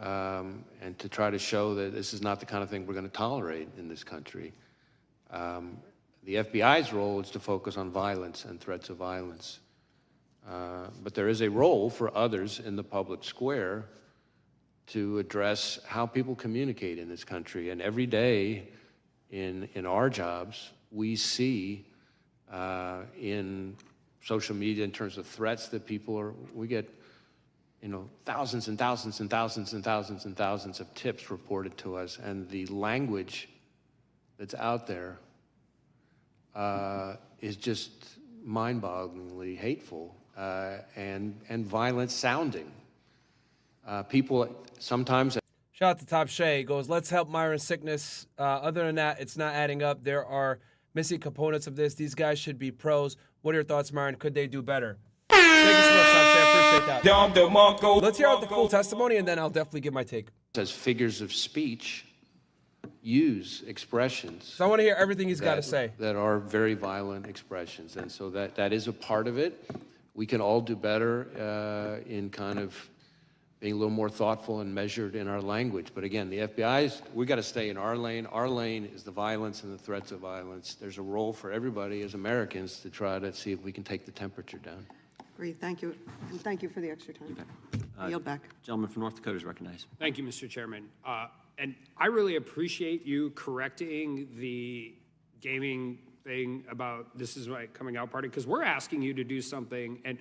and to try to show that this is not the kind of thing we're going to tolerate in this country. The FBI's role is to focus on violence and threats of violence. But there is a role for others in the public square to address how people communicate in this country. And every day in our jobs, we see in social media, in terms of threats that we get, thousands and thousands and thousands and thousands and thousands of tips reported to us, and the language that's out there is just mind-bogglingly hateful and violent sounding. People sometimes. Shout out to Top Shay. He goes, let's help Myron's sickness. Other than that, it's not adding up. There are missing components of this. These guys should be pros. What are your thoughts, Myron? Could they do better? Thank you so much, Top Shay. I appreciate that. Let's hear out the full testimony, and then I'll definitely give my take. As figures of speech, use expressions. So I want to hear everything he's got to say. That are very violent expressions. And so that is a part of it. We can all do better in kind of being a little more thoughtful and measured in our language. But again, the FBI's, we got to stay in our lane. Our lane is the violence and the threats of violence. There's a role for everybody as Americans to try to see if we can take the temperature down. Great, thank you. And thank you for the extra time. I yield back. Gentleman from North Dakota is recognized. Thank you, Mr. Chairman. And I really appreciate you correcting the gaming thing about this is my coming out party, because we're asking you to do something, and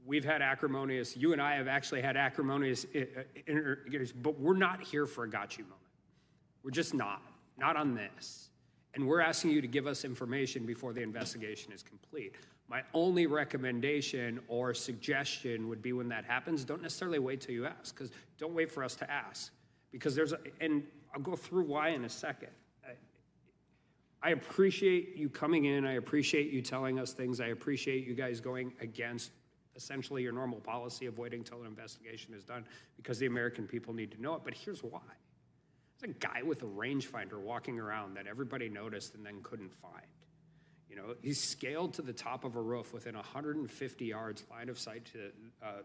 we've had acrimonious, you and I have actually had acrimonious, but we're not here for a got you moment. We're just not on this. And we're asking you to give us information before the investigation is complete. My only recommendation or suggestion would be, when that happens, don't necessarily wait till you ask, because don't wait for us to ask. Because and I'll go through why in a second. I appreciate you coming in. I appreciate you telling us things. I appreciate you guys going against essentially your normal policy of waiting until an investigation is done, because the American people need to know it. But here's why. There's a guy with a rangefinder walking around that everybody noticed and then couldn't find. He's scaled to the top of a roof within 150 yards line of sight to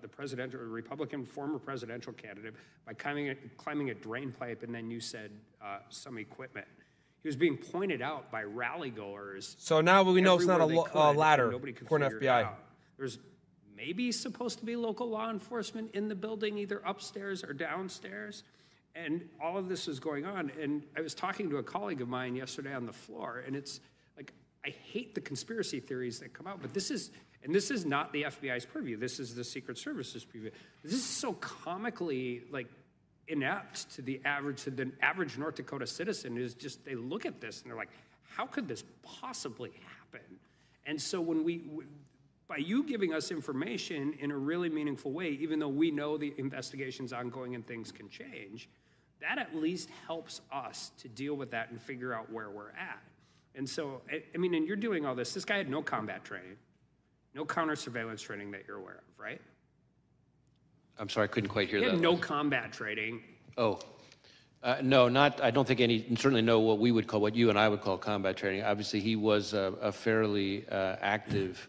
the presidential, Republican former presidential candidate by climbing a drain pipe, and then you said some equipment. He was being pointed out by rally goers. So now we know it's not a ladder, according to FBI. There's maybe supposed to be local law enforcement in the building, either upstairs or downstairs. And all of this is going on. And I was talking to a colleague of mine yesterday on the floor, and it's like, I hate the conspiracy theories that come out, but this is not the FBI's purview. This is the Secret Service's purview. This is so comically inept to the average North Dakota citizen. Is just, they look at this and they're like, how could this possibly happen? And so by you giving us information in a really meaningful way, even though we know the investigation's ongoing and things can change, that at least helps us to deal with that and figure out where we're at. And so, and you're doing all this. This guy had no combat training, no counter surveillance training that you're aware of, right? I'm sorry, I couldn't quite hear that. He had no combat training. Oh, no, I don't think any, certainly no what you and I would call combat training. Obviously, he was a fairly active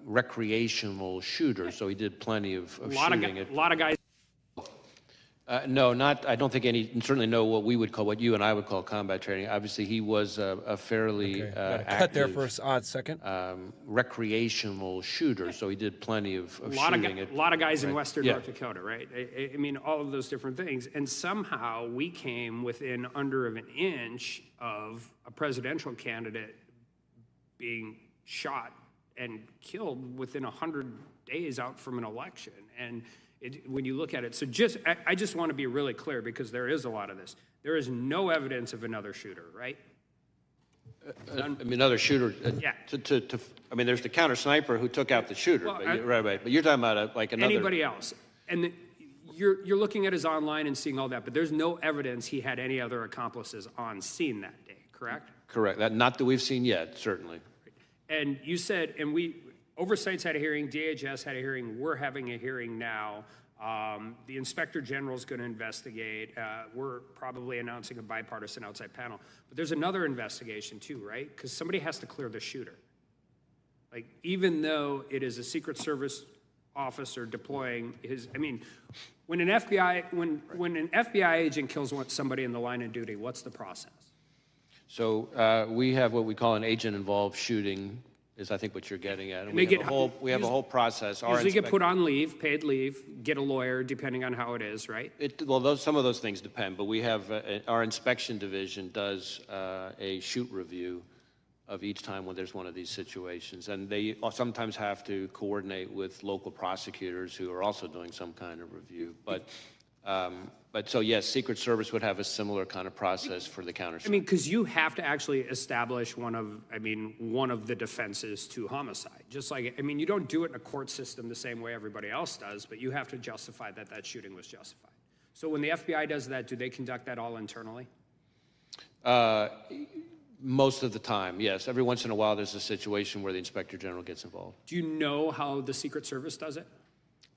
recreational shooter, so he did plenty of shooting. A lot of guys. No, I don't think any, certainly no what you and I would call combat training. Obviously, he was a fairly active. Cut there for a odd second. Recreational shooter, so he did plenty of shooting. A lot of guys in Western North Dakota, right? All of those different things. And somehow we came within under of an inch of a presidential candidate being shot and killed within 100 days out from an election. And when you look at it, I just want to be really clear, because there is a lot of this. There is no evidence of another shooter, right? Another shooter. Yeah. There's the counter sniper who took out the shooter. Well, right. But you're talking about another. Anybody else. And you're looking at his online and seeing all that, but there's no evidence he had any other accomplices on scene that day, correct? Correct. Not that we've seen yet, certainly. And you said, Oversight's had a hearing, DHS had a hearing, we're having a hearing now. The Inspector General is going to investigate. We're probably announcing a bipartisan outside panel. But there's another investigation too, right? Because somebody has to clear the shooter. Like, even though it is a Secret Service officer deploying his, I mean, when an FBI agent kills somebody in the line of duty, what's the process? So we have what we call an agent-involved shooting, is I think what you're getting at. And we have a whole process. Usually get put on leave, paid leave, get a lawyer, depending on how it is, right? Some of those things depend, but we have, our inspection division does a shoot review of each time when there's one of these situations. And they sometimes have to coordinate with local prosecutors who are also doing some kind of review. But so yes, Secret Service would have a similar kind of process for the counter. I mean, because you have to actually establish one of the defenses to homicide. Just like, I mean, you don't do it in a court system the same way everybody else does, but you have to justify that that shooting was justified. So when the FBI does that, do they conduct that all internally? Most of the time, yes. Every once in a while, there's a situation where the Inspector General gets involved. Do you know how the Secret Service does it?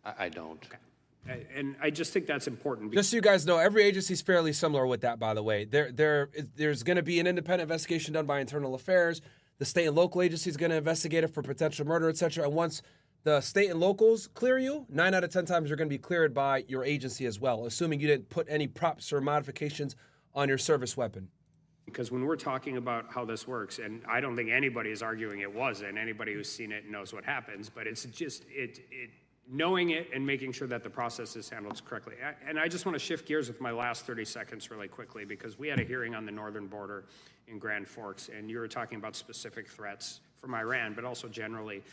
I don't. Okay. And I just think that's important. Just so you guys know, every agency is fairly similar with that, by the way. There's going to be an independent investigation done by Internal Affairs. The state and local agency is going to investigate it for potential murder, et cetera. And once the state and locals clear you, 9 out of 10 times you're going to be cleared by your agency as well, assuming you didn't put any props or modifications on your service weapon. Because when we're talking about how this works, and I don't think anybody is arguing it wasn't, anybody who's seen it knows what happens, but it's just knowing it and making sure that the process is handled correctly. And I just want to shift gears with my last 30 seconds really quickly, because we had a hearing on the northern border in Grand Forks, and you were talking about specific threats from Iran, but also generally.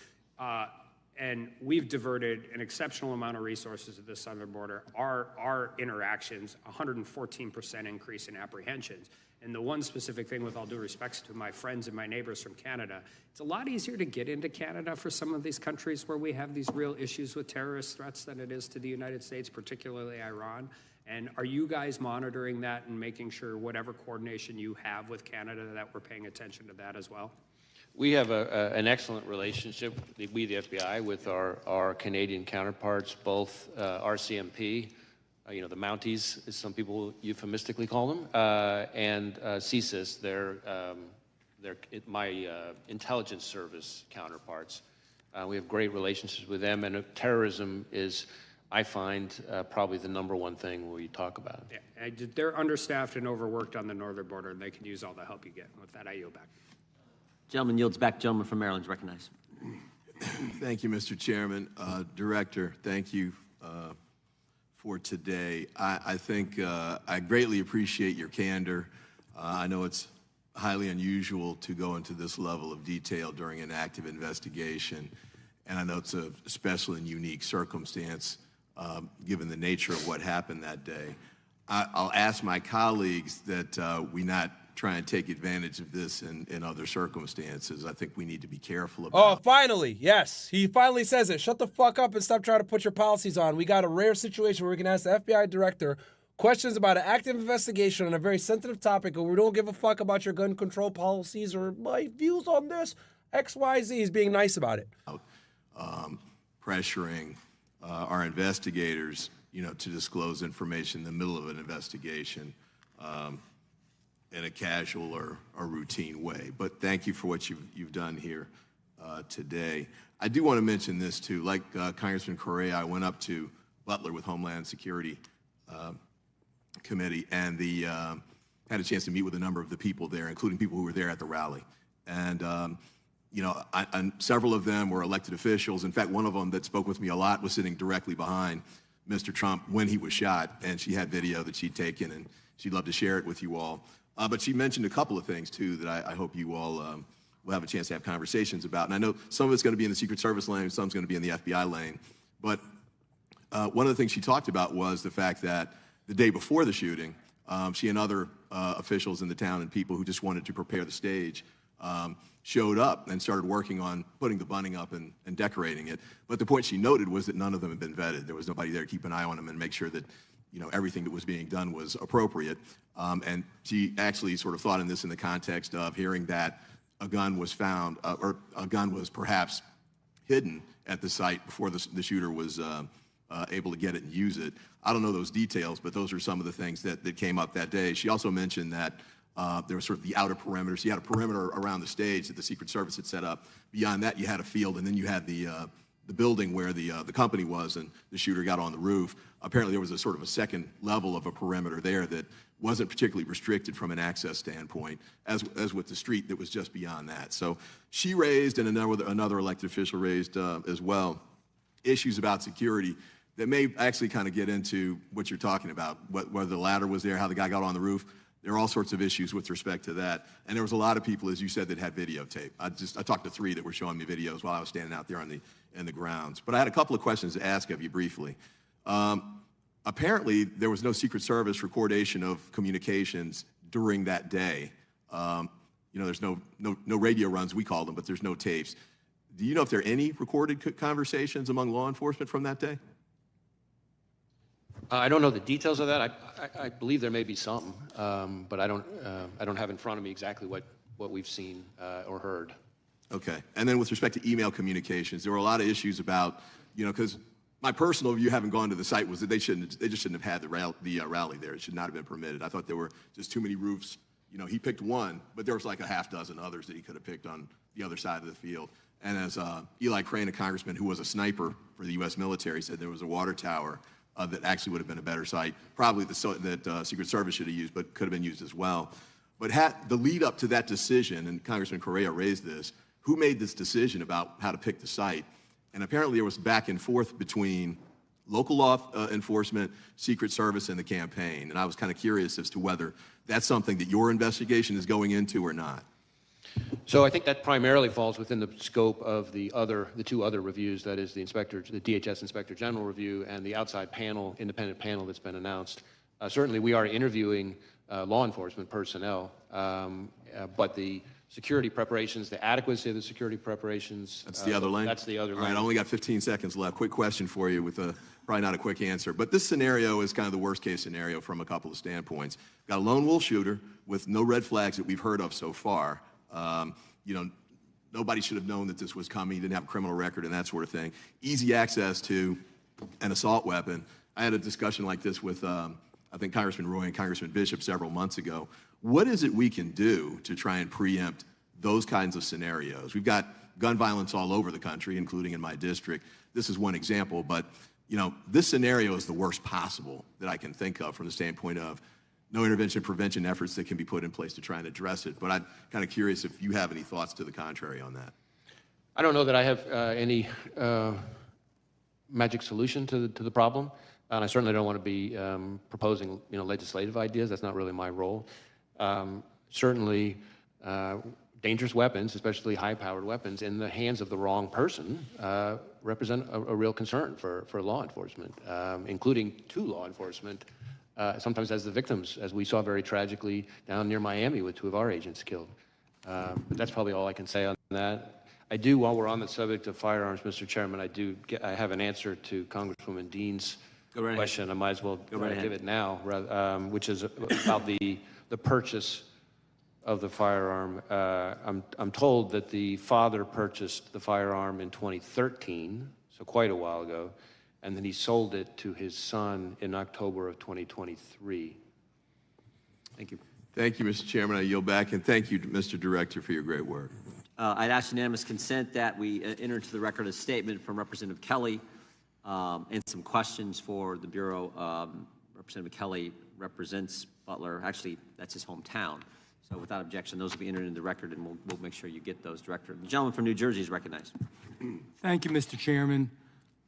And we've diverted an exceptional amount of resources at the southern border. Our interactions, 114% increase in apprehensions. And the one specific thing, with all due respect to my friends and my neighbors from Canada, it's a lot easier to get into Canada for some of these countries where we have these real issues with terrorist threats than it is to the United States, particularly Iran. And are you guys monitoring that and making sure whatever coordination you have with Canada that we're paying attention to that as well? We have an excellent relationship, we the FBI, with our Canadian counterparts, both RCMP, the Mounties, as some people euphemistically call them, and CSIS, my intelligence service counterparts. We have great relationships with them, and terrorism is, I find, probably the #1 thing we talk about. Yeah, they're understaffed and overworked on the northern border, and they can use all the help you get. With that, I yield back. Gentleman yields back. Gentleman from Maryland is recognized. Thank you, Mr. Chairman. Director, thank you for today. I think I greatly appreciate your candor. I know it's highly unusual to go into this level of detail during an active investigation, and I know it's a special and unique circumstance given the nature of what happened that day. I'll ask my colleagues that we not try and take advantage of this in other circumstances. I think we need to be careful about. Oh, finally, yes. He finally says it. Shut the fuck up and stop trying to put your policies on. We got a rare situation where we can ask the FBI director questions about an active investigation on a very sensitive topic, and we don't give a fuck about your gun control policies or my views on this. XYZ. He's being nice about it. Pressuring our investigators, to disclose information in the middle of an investigation. In a casual or routine way. But thank you for what you've done here today. I do want to mention this too. Like Congressman Correa, I went up to Butler with Homeland Security Committee and had a chance to meet with a number of the people there, including people who were there at the rally. And several of them were elected officials. In fact, one of them that spoke with me a lot was sitting directly behind Mr. Trump when he was shot, and she had video that she'd taken, and she'd love to share it with you all. But she mentioned a couple of things, too, that I hope you all will have a chance to have conversations about. And I know some of it's going to be in the Secret Service lane, some's going to be in the FBI lane. But one of the things she talked about was the fact that the day before the shooting, she and other officials in the town and people who just wanted to prepare the stage showed up and started working on putting the bunting up and decorating it. But the point she noted was that none of them had been vetted. There was nobody there to keep an eye on them and make sure that everything that was being done was appropriate. And she actually sort of thought in the context of hearing that a gun was found, or a gun was perhaps hidden at the site before the shooter was able to get it and use it. I don't know those details, but those are some of the things that came up that day. She also mentioned that there was sort of the outer perimeter. So you had a perimeter around the stage that the Secret Service had set up. Beyond that, you had a field, and then you had the building where the company was, and the shooter got on the roof. Apparently, there was a sort of a second level of a perimeter there that wasn't particularly restricted from an access standpoint, as with the street that was just beyond that. So she raised, and another elected official raised as well, issues about security that may actually kind of get into what you're talking about, whether the ladder was there, how the guy got on the roof. There are all sorts of issues with respect to that. And there was a lot of people, as you said, that had videotape. I talked to 3 that were showing me videos while I was standing out there in the grounds. But I had a couple of questions to ask of you briefly. Apparently, there was no Secret Service recordation of communications during that day. There's no radio runs, we call them, but there's no tapes. Do you know if there are any recorded conversations among law enforcement from that day? I don't know the details of that. I believe there may be some, but I don't have in front of me exactly what we've seen or heard. Okay. And then with respect to email communications, there were a lot of issues about, because my personal view, having gone to the site, was that they just shouldn't have had the rally there. It should not have been permitted. I thought there were just too many roofs. He picked one, but there was like a half dozen others that he could have picked on the other side of the field. And as Eli Crane, a congressman who was a sniper for the U.S. military, said, there was a water tower that actually would have been a better site, probably that Secret Service should have used, but could have been used as well. But had the lead up to that decision, and Congressman Correa raised this, who made this decision about how to pick the site? And apparently there was back and forth between local law enforcement, Secret Service, and the campaign. And I was kind of curious as to whether that's something that your investigation is going into or not. So I think that primarily falls within the scope of the 2 other reviews, that is the DHS Inspector General review and the outside panel, independent panel that's been announced. Certainly we are interviewing law enforcement personnel, but the security preparations, the adequacy of the security preparations. That's the other lane? That's the other lane. All right, I only got 15 seconds left. Quick question for you with probably not a quick answer, but this scenario is kind of the worst case scenario from a couple of standpoints. Got a lone wolf shooter with no red flags that we've heard of so far. Nobody should have known that this was coming. He didn't have a criminal record and that sort of thing. Easy access to an assault weapon. I had a discussion like this with, I think, Congressman Roy and Congressman Bishop several months ago. What is it we can do to try and preempt those kinds of scenarios? We've got gun violence all over the country, including in my district. This is one example, but this scenario is the worst possible that I can think of from the standpoint of no intervention prevention efforts that can be put in place to try and address it. But I'm kind of curious if you have any thoughts to the contrary on that. I don't know that I have any magic solution to the problem, and I certainly don't want to be proposing legislative ideas. That's not really my role. Certainly, dangerous weapons, especially high-powered weapons, in the hands of the wrong person represent a real concern for law enforcement, including to law enforcement. Sometimes as the victims, as we saw very tragically down near Miami with 2 of our agents killed. But that's probably all I can say on that. I do, while we're on the subject of firearms, Mr. Chairman, I have an answer to Congresswoman Dean's question. I might as well give it now, which is about the purchase of the firearm. I'm told that the father purchased the firearm in 2013, so quite a while ago, and then he sold it to his son in October of 2023. Thank you. Thank you, Mr. Chairman. I yield back, and thank you, Mr. Director, for your great work. I'd ask unanimous consent that we enter into the record a statement from Representative Kelly and some questions for the Bureau. Representative Kelly represents Butler. Actually, that's his hometown. So without objection, those will be entered into the record, and we'll make sure you get those, Director. The gentleman from New Jersey is recognized. Thank you, Mr. Chairman.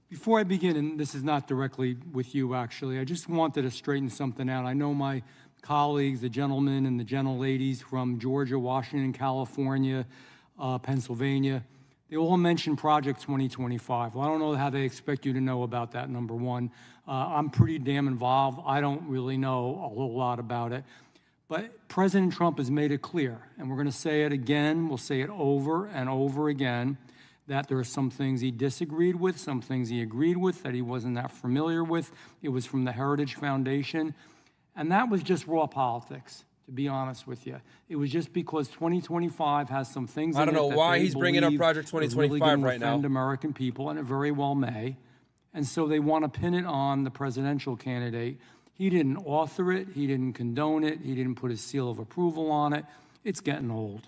Before I begin, and this is not directly with you, actually, I just wanted to straighten something out. I know my colleagues, the gentlemen and the gentleladies from Georgia, Washington, California, Pennsylvania, they all mentioned Project 2025. Well, I don't know how they expect you to know about that, number one. I'm pretty damn involved. I don't really know a whole lot about it. But President Trump has made it clear, and we're going to say it again, we'll say it over and over again, that there are some things he disagreed with, some things he agreed with that he wasn't that familiar with. It was from the Heritage Foundation. And that was just raw politics, to be honest with you. It was just because 2025 has some things in it I don't know why he's bringing up Project 2025 right now. American people, and it very well may. And so they want to pin it on the presidential candidate. He didn't author it. He didn't condone it. He didn't put his seal of approval on it. It's getting old.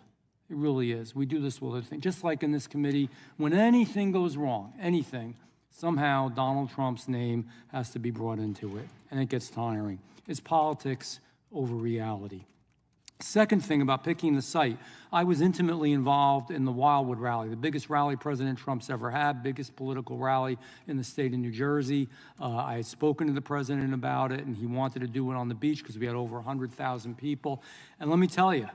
It really is. We do this with other things. Just like in this committee, when anything goes wrong, anything, somehow Donald Trump's name has to be brought into it, and it gets tiring. It's politics over reality. Second thing about picking the site, I was intimately involved in the Wildwood rally, the biggest rally President Trump's ever had, biggest political rally in the state of New Jersey. I had spoken to the president about it, and he wanted to do it on the beach because we had over 100,000 people. And let me tell you,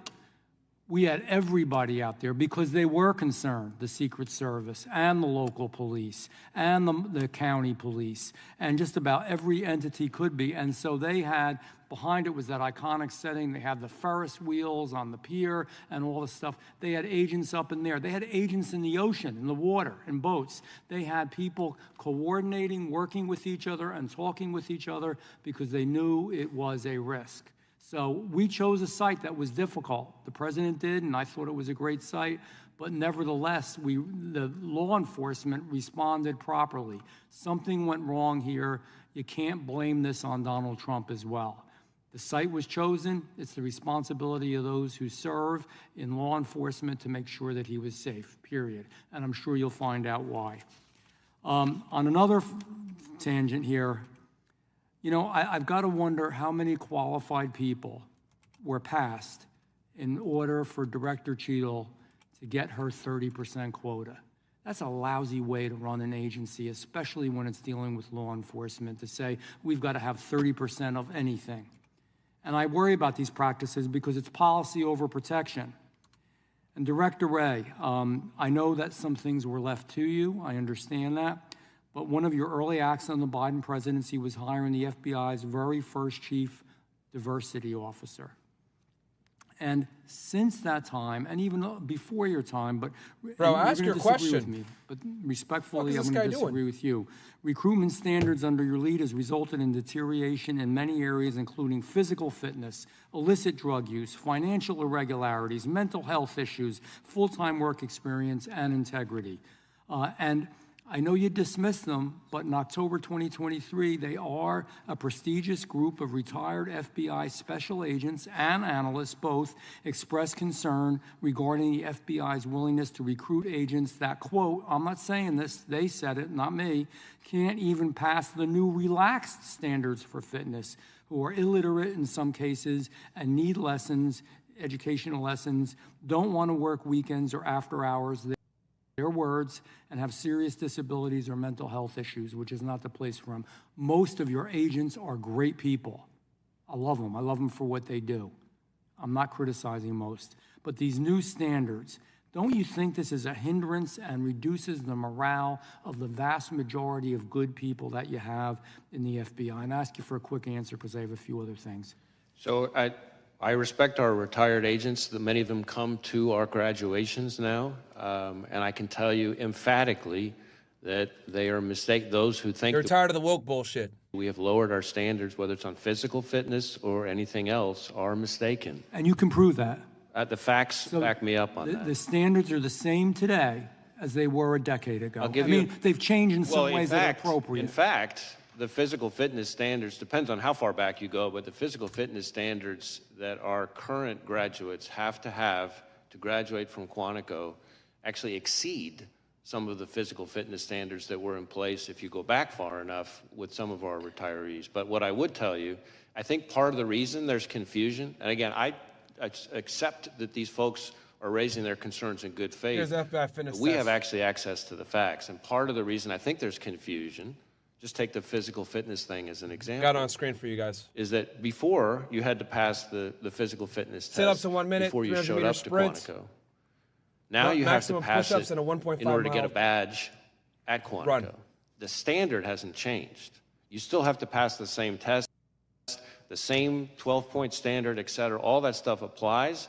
we had everybody out there because they were concerned, the Secret Service and the local police and the county police, and just about every entity could be. And so they had, behind it was that iconic setting. They had the Ferris wheels on the pier and all the stuff. They had agents up in there. They had agents in the ocean, in the water, in boats. They had people coordinating, working with each other and talking with each other because they knew it was a risk. So we chose a site that was difficult. The president did, and I thought it was a great site, but nevertheless, the law enforcement responded properly. Something went wrong here. You can't blame this on Donald Trump as well. The site was chosen. It's the responsibility of those who serve in law enforcement to make sure that he was safe, period. And I'm sure you'll find out why. On another tangent here, you know, I've got to wonder how many qualified people were passed in order for Director Cheadle to get her 30% quota. That's a lousy way to run an agency, especially when it's dealing with law enforcement, to say we've got to have 30% of anything. And I worry about these practices because it's policy over protection. And Director Wray, I know that some things were left to you. I understand that. But one of your early acts on the Biden presidency was hiring the FBI's very first chief diversity officer. And since that time, and even before your time, but bro, ask your question. With me, but respectfully, I'm going to disagree with you. Recruitment standards under your lead has resulted in deterioration in many areas, including physical fitness, illicit drug use, financial irregularities, mental health issues, full-time work experience, and integrity. And I know you dismissed them, but in October 2023, they are a prestigious group of retired FBI special agents and analysts both expressed concern regarding the FBI's willingness to recruit agents that, quote, I'm not saying this, they said it, not me, can't even pass the new relaxed standards for fitness, who are illiterate in some cases and need lessons, educational lessons, don't want to work weekends or after hours. Their words, and have serious disabilities or mental health issues, which is not the place for them. Most of your agents are great people. I love them. I love them for what they do. I'm not criticizing most. But these new standards, don't you think this is a hindrance and reduces the morale of the vast majority of good people that you have in the FBI? And I ask you for a quick answer because I have a few other things. So I respect our retired agents. Many of them come to our graduations now, and I can tell you emphatically that they are mistaken. Those who think they're tired of the woke bullshit. We have lowered our standards, whether it's on physical fitness or anything else, are mistaken. And you can prove that. The facts back me up on that. The standards are the same today as they were a decade ago. They've changed in some ways that are appropriate. In fact, the physical fitness standards, depends on how far back you go, but the physical fitness standards that our current graduates have to graduate from Quantico actually exceed some of the physical fitness standards that were in place if you go back far enough with some of our retirees. But what I would tell you, I think part of the reason there's confusion, and again, I accept that these folks are raising their concerns in good faith. We have actually access to the facts, and part of the reason I think there's confusion, just take the physical fitness thing as an example. Got on screen for you guys. Is that before you had to pass the physical fitness test sit-ups in 1 minute, before you showed up to Quantico. Now you have to pass it in order to get a badge at Quantico. Run. The standard hasn't changed. You still have to pass the same test, the same 12-point standard, et cetera. All that stuff applies.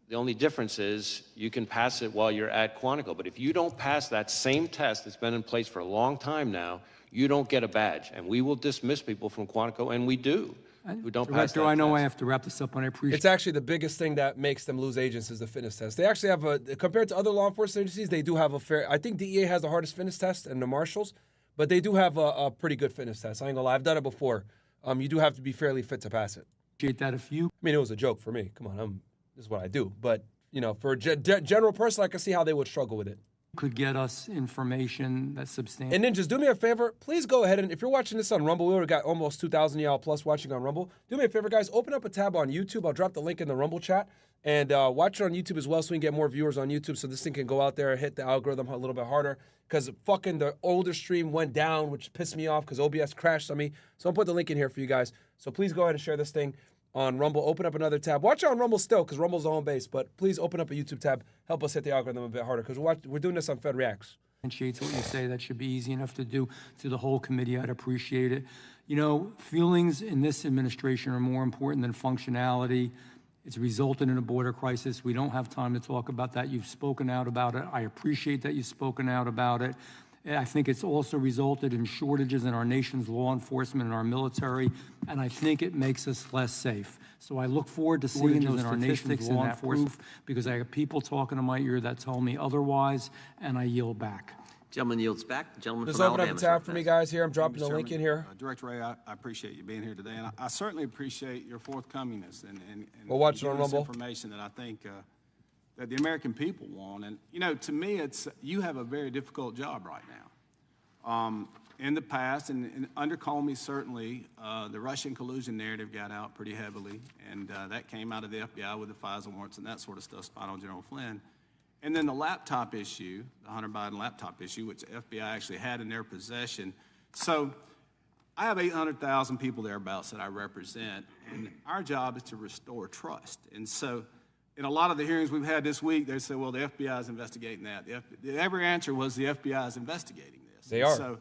The only difference is you can pass it while you're at Quantico. But if you don't pass that same test that's been in place for a long time now, you don't get a badge. And we will dismiss people from Quantico, and we do. who don't pass that Director, I know test. I have to wrap this up, and I appreciate It's actually the biggest thing that makes them lose agents is the fitness test. They actually have compared to other law enforcement agencies, they do have a fair, I think DEA has the hardest fitness test and the marshals, but they do have a pretty good fitness test. I ain't gonna lie, I've done it before. You do have to be fairly fit to pass it. that if you I mean, it was a joke for me. Come on, this is what I do. But, you know, for a general person, I can see how they would struggle with it. could get us information that's substantial. And ninjas, do me a favor. Please go ahead and if you're watching this on Rumble, we already got almost 2,000 y'all plus watching on Rumble. Do me a favor, guys. Open up a tab on YouTube. I'll drop the link in the Rumble chat. And watch it on YouTube as well so we can get more viewers on YouTube so this thing can go out there and hit the algorithm a little bit harder. Because fucking the older stream went down, which pissed me off because OBS crashed on me. So I'll put the link in here for you guys. So please go ahead and share this thing on Rumble. Open up another tab. Watch it on Rumble still because Rumble's the home base. But please open up a YouTube tab. Help us hit the algorithm a bit harder because we're doing this on Fed Reacts. What you say, that should be easy enough to do to the whole committee. I'd appreciate it. You know, feelings in this administration are more important than functionality. It's resulted in a border crisis. We don't have time to talk about that. You've spoken out about it. I appreciate that you've spoken out about it. I think it's also resulted in shortages in our nation's law enforcement and our military, and I think it makes us less safe. So I look forward to seeing those in our nation's law enforcement because I have people talking to my ear that tell me otherwise, and I yield back. Gentleman yields back. Gentleman Just from open Alabama. up a tab for me, guys, here. I'm dropping the link in here. Director Ray, I appreciate you being here today, and I certainly appreciate your forthcomingness and we'll watch it on giving us Rumble. information that I think that the American people want. And, you know, to me, you have a very difficult job right now. In the past, and under Comey, certainly, the Russian collusion narrative got out pretty heavily, and that came out of the FBI with the FISA warrants and that sort of stuff, spot on General Flynn. And then the laptop issue, the Hunter Biden laptop issue, which the FBI actually had in their possession. So I have 800,000 people thereabouts that I represent, and our job is to restore trust. And so in a lot of the hearings we've had this week, they say, well, the FBI is investigating that. Every answer was the FBI is investigating this. They are. So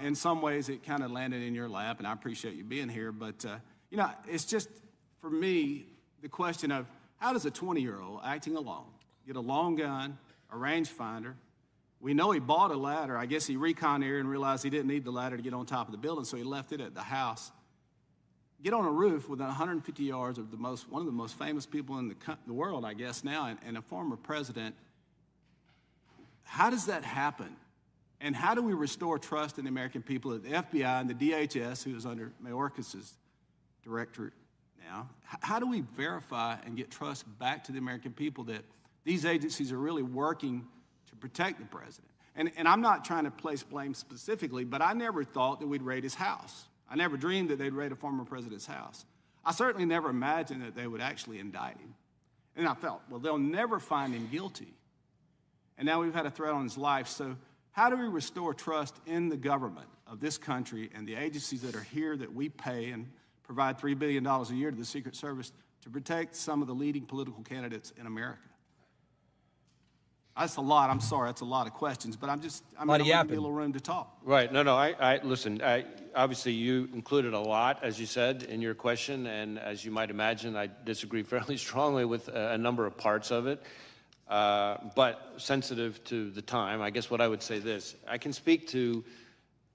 in some ways, it kind of landed in your lap, and I appreciate you being here. But, you know, it's just, for me, the question of how does a 20-year-old acting alone get a long gun, a rangefinder? We know he bought a ladder. I guess he reconned here and realized he didn't need the ladder to get on top of the building, so he left it at the house. Get on a roof within 150 yards of one of the most famous people in the world, I guess now, and a former president. How does that happen? And how do we restore trust in the American people that the FBI and the DHS, who is under Mayorkas's directorate now, how do we verify and get trust back to the American people that these agencies are really working to protect the president? And I'm not trying to place blame specifically, but I never thought that we'd raid his house. I never dreamed that they'd raid a former president's house. I certainly never imagined that they would actually indict him. And I felt, well, they'll never find him guilty. And now we've had a threat on his life. So how do we restore trust in the government of this country and the agencies that are here that we pay and provide $3 billion a year to the Secret Service to protect some of the leading political candidates in America? That's a lot. I'm sorry. That's a lot of questions, but I'm going to give you a little room to talk. Right. No, listen, obviously you included a lot, as you said, in your question, and as you might imagine, I disagree fairly strongly with a number of parts of it, but sensitive to the time, I guess what I would say this. I can speak to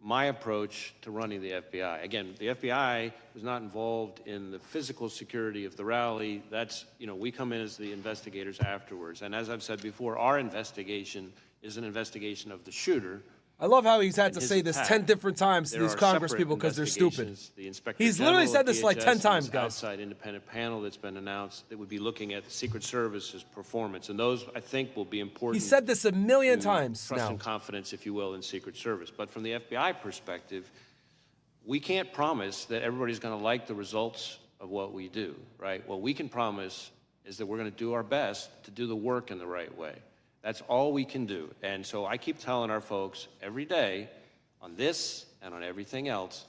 my approach to running the FBI. Again, the FBI was not involved in the physical security of the rally. That's, you know, we come in as the investigators afterwards. And as I've said before, our investigation is an investigation of the shooter. I love how he's had to say this 10 different times to these Congress people because they're stupid. He's literally said this like 10 times, guys. Outside independent panel that's been announced that would be looking at the Secret Service's performance. And those, I think, will be important. He said this a million times Trust and confidence, if you will, in Secret Service. But from the FBI perspective, we can't promise that everybody's going to like the results of what we do, right? What we can promise is that we're going to do our best to do the work in the right way. That's all we can do. And so I keep telling our folks every day on this and on everything else,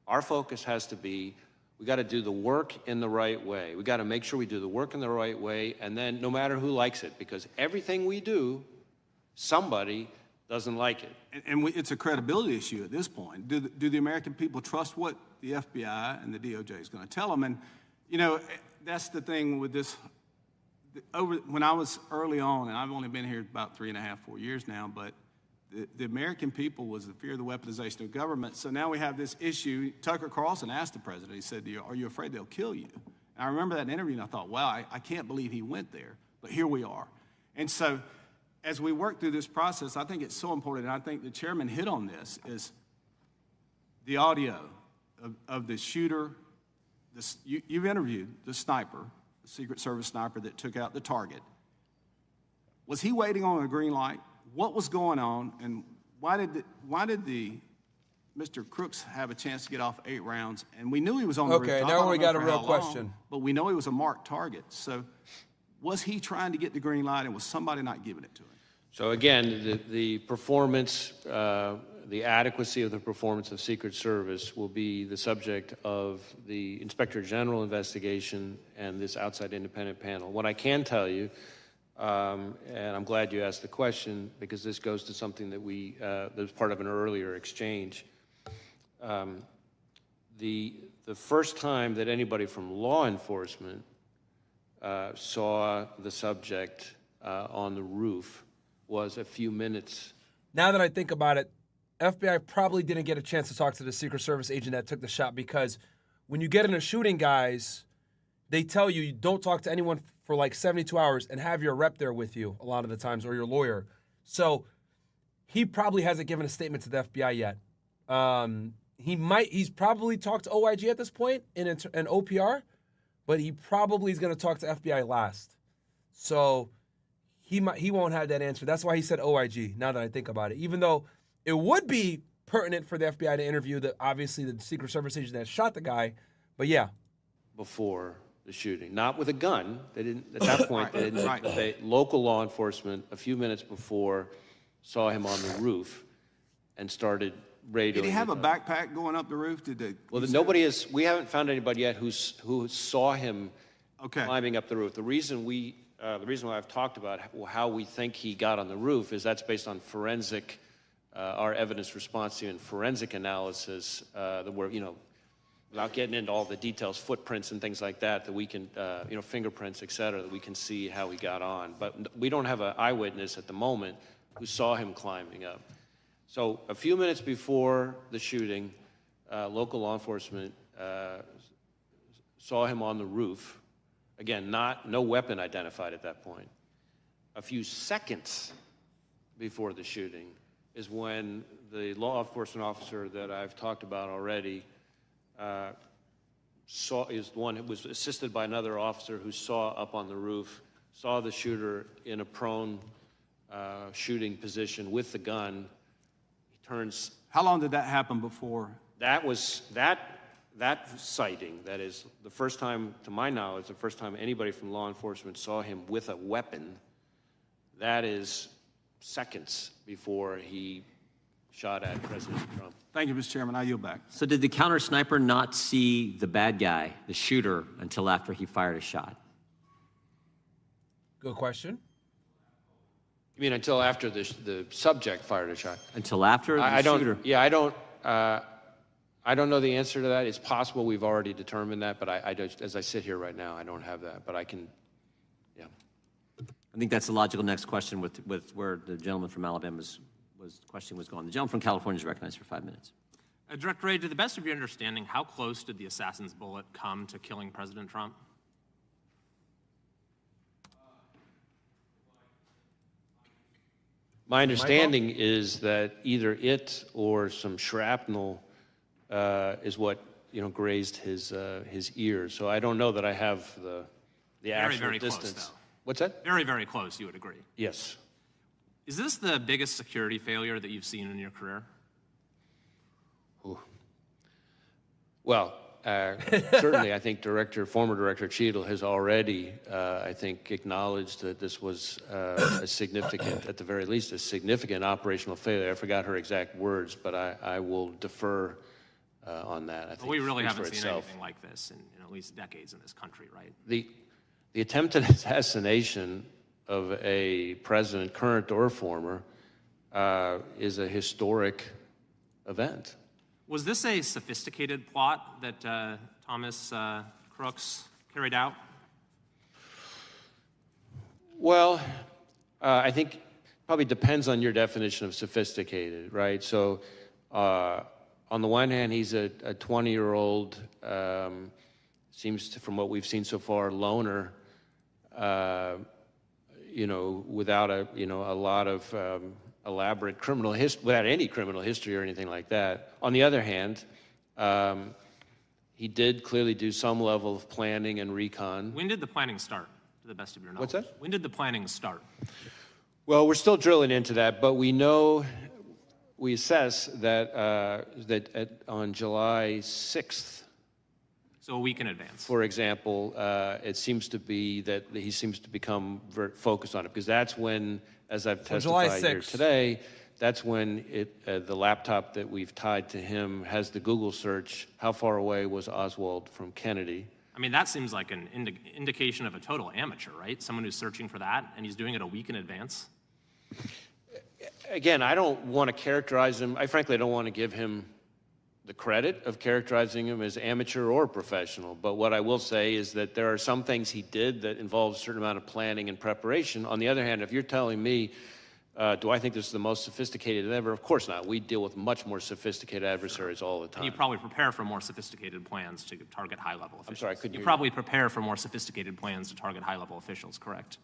our focus has to be, we got to do the work in the right way. We got to make sure we do the work in the right way, and then no matter who likes it, because everything we do, somebody doesn't like it. And it's a credibility issue at this point. Do the American people trust what the FBI and the DOJ is going to tell them? And, you know, that's the thing with this. When I was early on, and I've only been here about 3.5, 4 years now, but the American people was the fear of the weaponization of government. So now we have this issue. Tucker Carlson asked the president, he said, are you afraid they'll kill you? And I remember that interview, and I thought, wow, I can't believe he went there. But here we are. And so as we work through this process, I think it's so important, and I think the chairman hit on this, is the audio of the shooter. You've interviewed the sniper, the Secret Service sniper that took out the target. Was he waiting on a green light? What was going on, and why did Mr. Crooks have a chance to get off 8 rounds? And we knew he was on the roof. Okay, now we got a real question. But we know he was a marked target. So was he trying to get the green light, and was somebody not giving it to him? So again, the performance, the adequacy of the performance of Secret Service will be the subject of the Inspector General investigation and this outside independent panel. What I can tell you, and I'm glad you asked the question, because this goes to something that that was part of an earlier exchange. The first time that anybody from law enforcement saw the subject on the roof was a few minutes. Now that I think about it, FBI probably didn't get a chance to talk to the Secret Service agent that took the shot, because when you get in a shooting, guys, they tell you don't talk to anyone for like 72 hours and have your rep there with you a lot of the times, or your lawyer. So he probably hasn't given a statement to the FBI yet. He's probably talked to OIG at this point in an OPR, but he probably is going to talk to FBI last. So he won't have that answer. That's why he said OIG, now that I think about it. Even though it would be pertinent for the FBI to interview obviously the Secret Service agent that shot the guy, but yeah. Before the shooting, not with a gun. They didn't, at that point, they didn't. Right. Local law enforcement, a few minutes before, saw him on the roof and started radioing. Did he have a backpack going up the roof? Well, we haven't found anybody yet who saw him climbing up the roof. The reason why I've talked about how we think he got on the roof is that's based on forensic, our evidence response team and forensic analysis that we're, without getting into all the details, footprints and things like that we can, fingerprints, et cetera, that we can see how he got on. But we don't have an eyewitness at the moment who saw him climbing up. So a few minutes before the shooting, local law enforcement saw him on the roof. Again, no weapon identified at that point. A few seconds before the shooting is when the law enforcement officer that I've talked about already is the one who was assisted by another officer who saw up on the roof, saw the shooter in a prone shooting position with the gun. He turns. How long did that happen before? That sighting, that is the first time, to my knowledge, the first time anybody from law enforcement saw him with a weapon. That is seconds before he shot at President Trump. Thank you, Mr. Chairman. I yield back. So did the counter sniper not see the bad guy, the shooter, until after he fired a shot? Good question. You mean until after the subject fired a shot? Until after the shooter? Yeah, I don't know the answer to that. It's possible we've already determined that, but I just, as I sit here right now, I don't have that. But I can, yeah. I think that's the logical next question with where the gentleman from Alabama's question was going. The gentleman from California is recognized for 5 minutes. Director Wray, to the best of your understanding, how close did the assassin's bullet come to killing President Trump? My understanding is that either it or some shrapnel is what grazed his ear. So I don't know that I have the actual very distance. Close, though. What's that? Very, very close. You would agree. Yes. Is this the biggest security failure that you've seen in your career? Ooh. Well, certainly, I think former Director Cheadle has already, I think, acknowledged that this was a significant, at the very least, a significant operational failure. I forgot her exact words, but I will defer on that. I think we really haven't seen anything like this in at least decades in this country, right? The attempted assassination of a president, current or former, is a historic event. Was this a sophisticated plot that Thomas Crooks carried out? Well, I think probably depends on your definition of sophisticated, right? So on the one hand, he's a 20-year-old, seems to, from what we've seen so far, loner, you know, without a lot of elaborate criminal history, without any criminal history or anything like that. On the other hand, he did clearly do some level of planning and recon. When did the planning start, to the best of your knowledge? What's that? When did the planning start? Well, we're still drilling into that, but we know, we assess that on July 6th, so a week in advance. for example, it seems to be that he seems to become very focused on it, because that's when, as I've testified here today, that's when the laptop that we've tied to him has the Google search, how far away was Oswald from Kennedy? I mean, that seems like an indication of a total amateur, right? Someone who's searching for that, and he's doing it a week in advance. Again, I don't want to characterize him. I frankly don't want to give him the credit of characterizing him as amateur or professional. But what I will say is that there are some things he did that involve a certain amount of planning and preparation. On the other hand, if you're telling me, do I think this is the most sophisticated ever? Of course not. We deal with much more sophisticated adversaries all the time. And you probably prepare for more sophisticated plans to target high-level officials. I'm sorry, could you? You probably prepare for more sophisticated plans to target high-level officials, correct?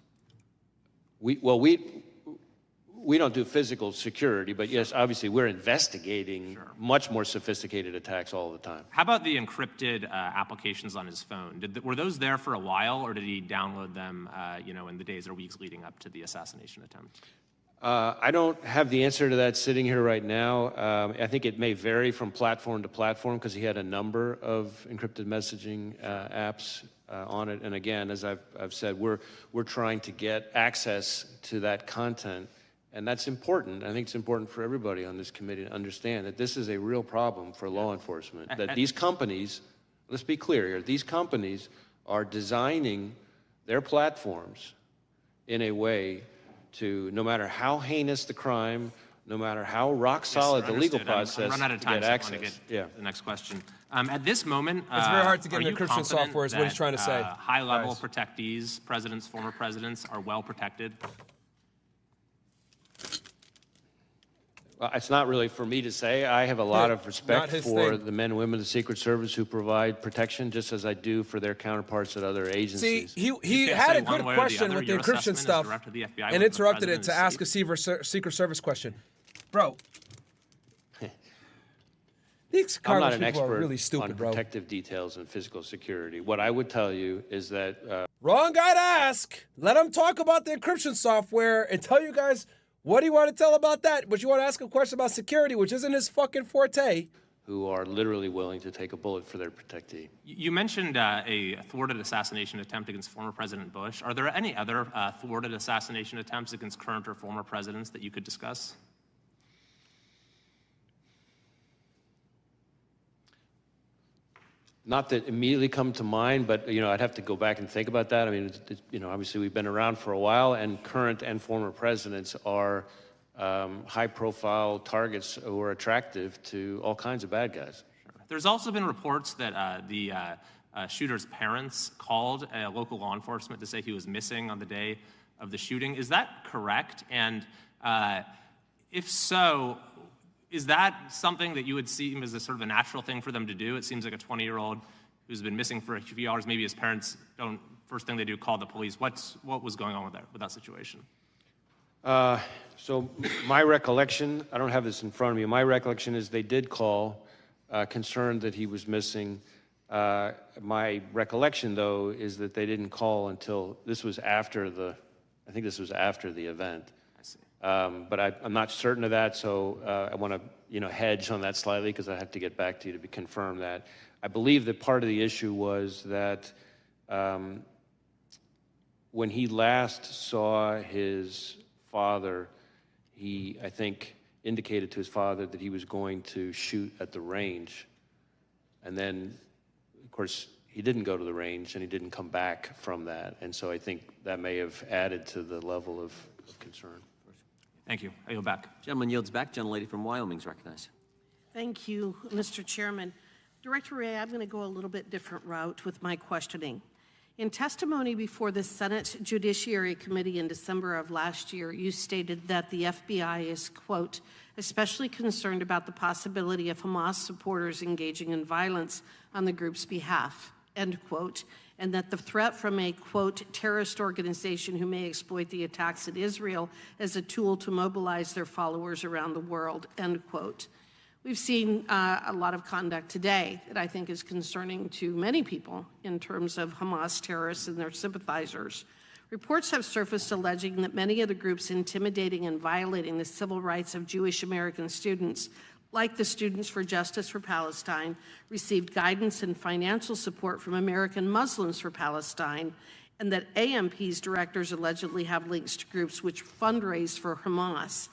We don't do physical security, but yes, obviously we're investigating much more sophisticated attacks all the time. How about the encrypted applications on his phone? Were those there for a while, or did he download them, you know, in the days or weeks leading up to the assassination attempt? I don't have the answer to that sitting here right now. I think it may vary from platform to platform, because he had a number of encrypted messaging apps on it. And again, as I've said, we're trying to get access to that content. And that's important. I think it's important for everybody on this committee to understand that this is a real problem for law enforcement. That these companies, let's be clear here, these companies are designing their platforms in a way to, no matter how heinous the crime, no matter how rock solid the legal process, I'm run out of time, to get so access. I want to get the next question. At this moment, it's very hard to get an encryption software is what he's trying to say. High-level protectees, presidents, former presidents, are well protected? Well, it's not really for me to say. I have a lot of respect for the men and women of the Secret Service who provide protection, just as I do for their counterparts at other agencies. See, he had a good question with the encryption stuff and interrupted it to ask a Secret Service question. Bro, these I'm not Congress an people expert are really stupid, on bro. protective details and physical security. What I would tell you is that... Wrong guy to ask. Let him talk about the encryption software and tell you guys... What do you want to tell about that? But you want to ask a question about security, which isn't his fucking forte. Who are literally willing to take a bullet for their protectee. You mentioned a thwarted assassination attempt against former President Bush. Are there any other thwarted assassination attempts against current or former presidents that you could discuss? Not that immediately come to mind, but I'd have to go back and think about that. I mean, obviously we've been around for a while, and current and former presidents are high-profile targets who are attractive to all kinds of bad guys. Sure. There's also been reports that the shooter's parents called local law enforcement to say he was missing on the day of the shooting. Is that correct? And if so, is that something that you would see as a sort of a natural thing for them to do? It seems like a 20-year-old who's been missing for a few hours, maybe his parents don't, first thing they do, call the police. What was going on with that situation? So my recollection, I don't have this in front of me, my recollection is they did call, concerned that he was missing. My recollection, though, is that they didn't call until this was after I think this was after the event. But I'm not certain of that, so I want to, hedge on that slightly, because I have to get back to you to confirm that. I believe that part of the issue was that when he last saw his father, he, I think, indicated to his father that he was going to shoot at the range. And then, of course, he didn't go to the range, and he didn't come back from that. And so I think that may have added to the level of concern. Thank you. I yield back. Gentleman yields back. Gentlelady from Wyoming is recognized. Thank you, Mr. Chairman. Director Wray, I'm going to go a little bit different route with my questioning. In testimony before the Senate Judiciary Committee in December of last year, you stated that the FBI is, quote, especially concerned about the possibility of Hamas supporters engaging in violence on the group's behalf, end quote, and that the threat from a, quote, terrorist organization who may exploit the attacks in Israel as a tool to mobilize their followers around the world, end quote. We've seen a lot of conduct today that I think is concerning to many people in terms of Hamas terrorists and their sympathizers. Reports have surfaced alleging that many of the groups intimidating and violating the civil rights of Jewish American students, like the Students for Justice for Palestine, received guidance and financial support from American Muslims for Palestine, and that AMP's directors allegedly have links to groups which fundraise for Hamas.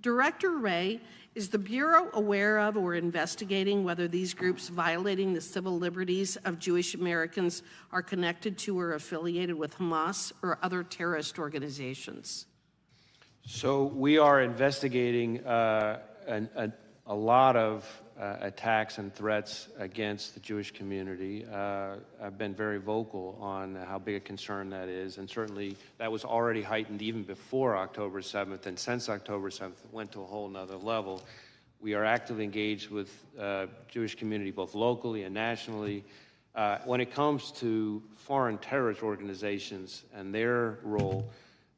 Director Wray, is the Bureau aware of or investigating whether these groups violating the civil liberties of Jewish Americans are connected to or affiliated with Hamas or other terrorist organizations? So we are investigating a lot of attacks and threats against the Jewish community. I've been very vocal on how big a concern that is, and certainly that was already heightened even before October 7th, and since October 7th, it went to a whole nother level. We are actively engaged with Jewish community, both locally and nationally. When it comes to foreign terrorist organizations and their role,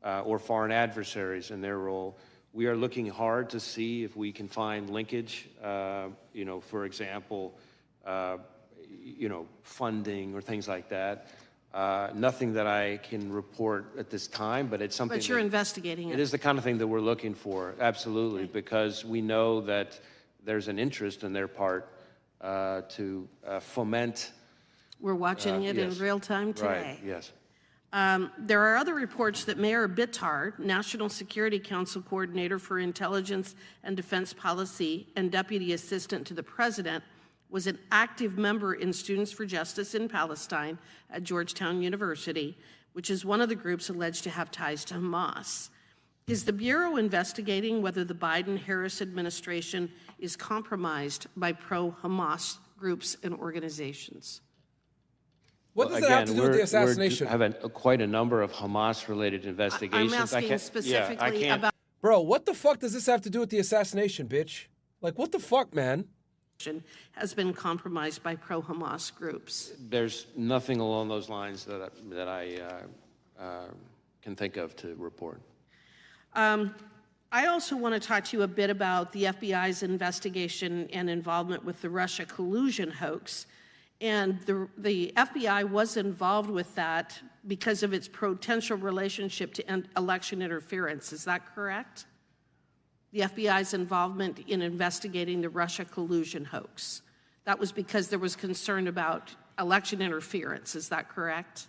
or foreign adversaries and their role, we are looking hard to see if we can find linkage, for example, funding or things like that. Nothing that I can report at this time, but it's something. But you're investigating it. It is the kind of thing that we're looking for, absolutely, okay. Because we know that there's an interest in their part to foment. We're watching it yes. in real time today. Right, yes. There are other reports that Mayor Bitar, National Security Council Coordinator for Intelligence and Defense Policy and Deputy Assistant to the President, was an active member in Students for Justice in Palestine at Georgetown University, which is one of the groups alleged to have ties to Hamas. Is the Bureau investigating whether the Biden-Harris administration is compromised by pro-Hamas groups and organizations? What does that have to do with the assassination? We have quite a number of Hamas-related investigations. I'm asking specifically about... Bro, what the fuck does this have to do with the assassination, bitch? Like, what the fuck, man? Has been compromised by pro-Hamas groups. There's nothing along those lines that I can think of to report. I also want to talk to you a bit about the FBI's investigation and involvement with the Russia collusion hoax. And the FBI was involved with that because of its potential relationship to election interference. Is that correct? The FBI's involvement in investigating the Russia collusion hoax. That was because there was concern about election interference. Is that correct?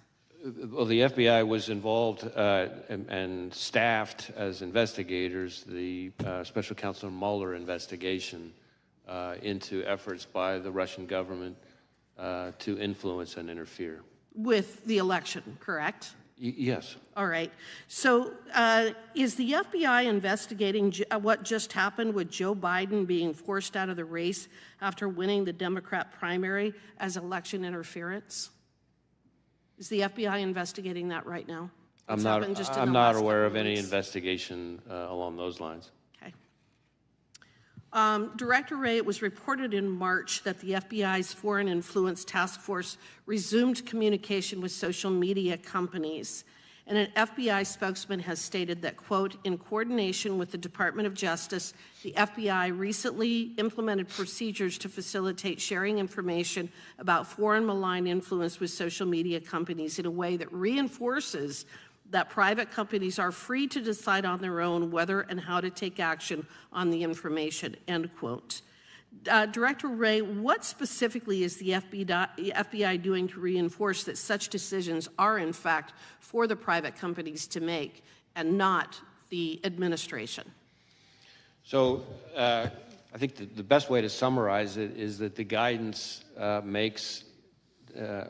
Well, the FBI was involved and staffed as investigators the Special Counsel Mueller investigation into efforts by the Russian government to influence and interfere. With the election, correct? Yes. All right. So is the FBI investigating what just happened with Joe Biden being forced out of the race after winning the Democrat primary as election interference? Is the FBI investigating that right now? I'm not aware of any investigation along those lines. Director Wray, it was reported in March that the FBI's Foreign Influence Task Force resumed communication with social media companies. And an FBI spokesman has stated that, quote, in coordination with the Department of Justice, the FBI recently implemented procedures to facilitate sharing information about foreign malign influence with social media companies in a way that reinforces that private companies are free to decide on their own whether and how to take action on the information, end quote. Director Wray, what specifically is the FBI doing to reinforce that such decisions are, in fact, for the private companies to make and not the administration? So I think the best way to summarize it is that the guidance makes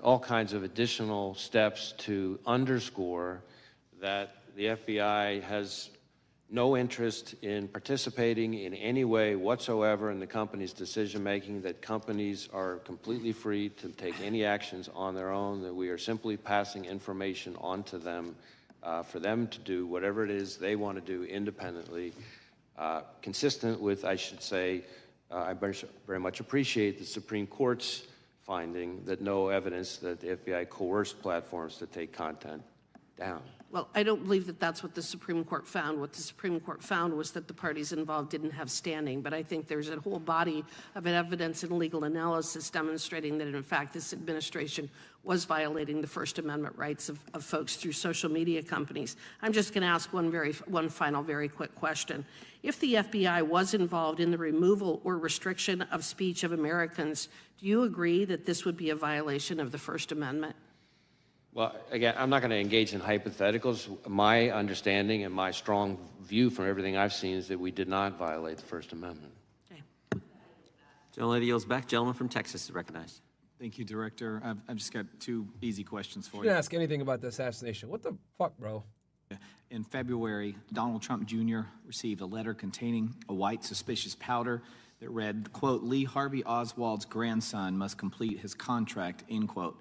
all kinds of additional steps to underscore that the FBI has no interest in participating in any way whatsoever in the company's decision-making, that companies are completely free to take any actions on their own, that we are simply passing information on to them for them to do whatever it is they want to do independently, consistent with, I should say, I very much appreciate the Supreme Court's finding that no evidence that the FBI coerced platforms to take content down. Well, I don't believe that that's what the Supreme Court found. What the Supreme Court found was that the parties involved didn't have standing, but I think there's a whole body of evidence and legal analysis demonstrating that, in fact, this administration was violating the First Amendment rights of folks through social media companies. I'm just going to ask one final very quick question. If the FBI was involved in the removal or restriction of speech of Americans, do you agree that this would be a violation of the First Amendment? Well, again, I'm not going to engage in hypotheticals. My understanding and my strong view from everything I've seen is that we did not violate the First Amendment. Okay. Gentlelady yields back. Gentleman from Texas is recognized. Thank you, Director. I've just got two easy questions for You you. didn't ask anything about the assassination. What the fuck, bro? In February, Donald Trump Jr. received a letter containing a white suspicious powder that read, quote, Lee Harvey Oswald's grandson must complete his contract, end quote.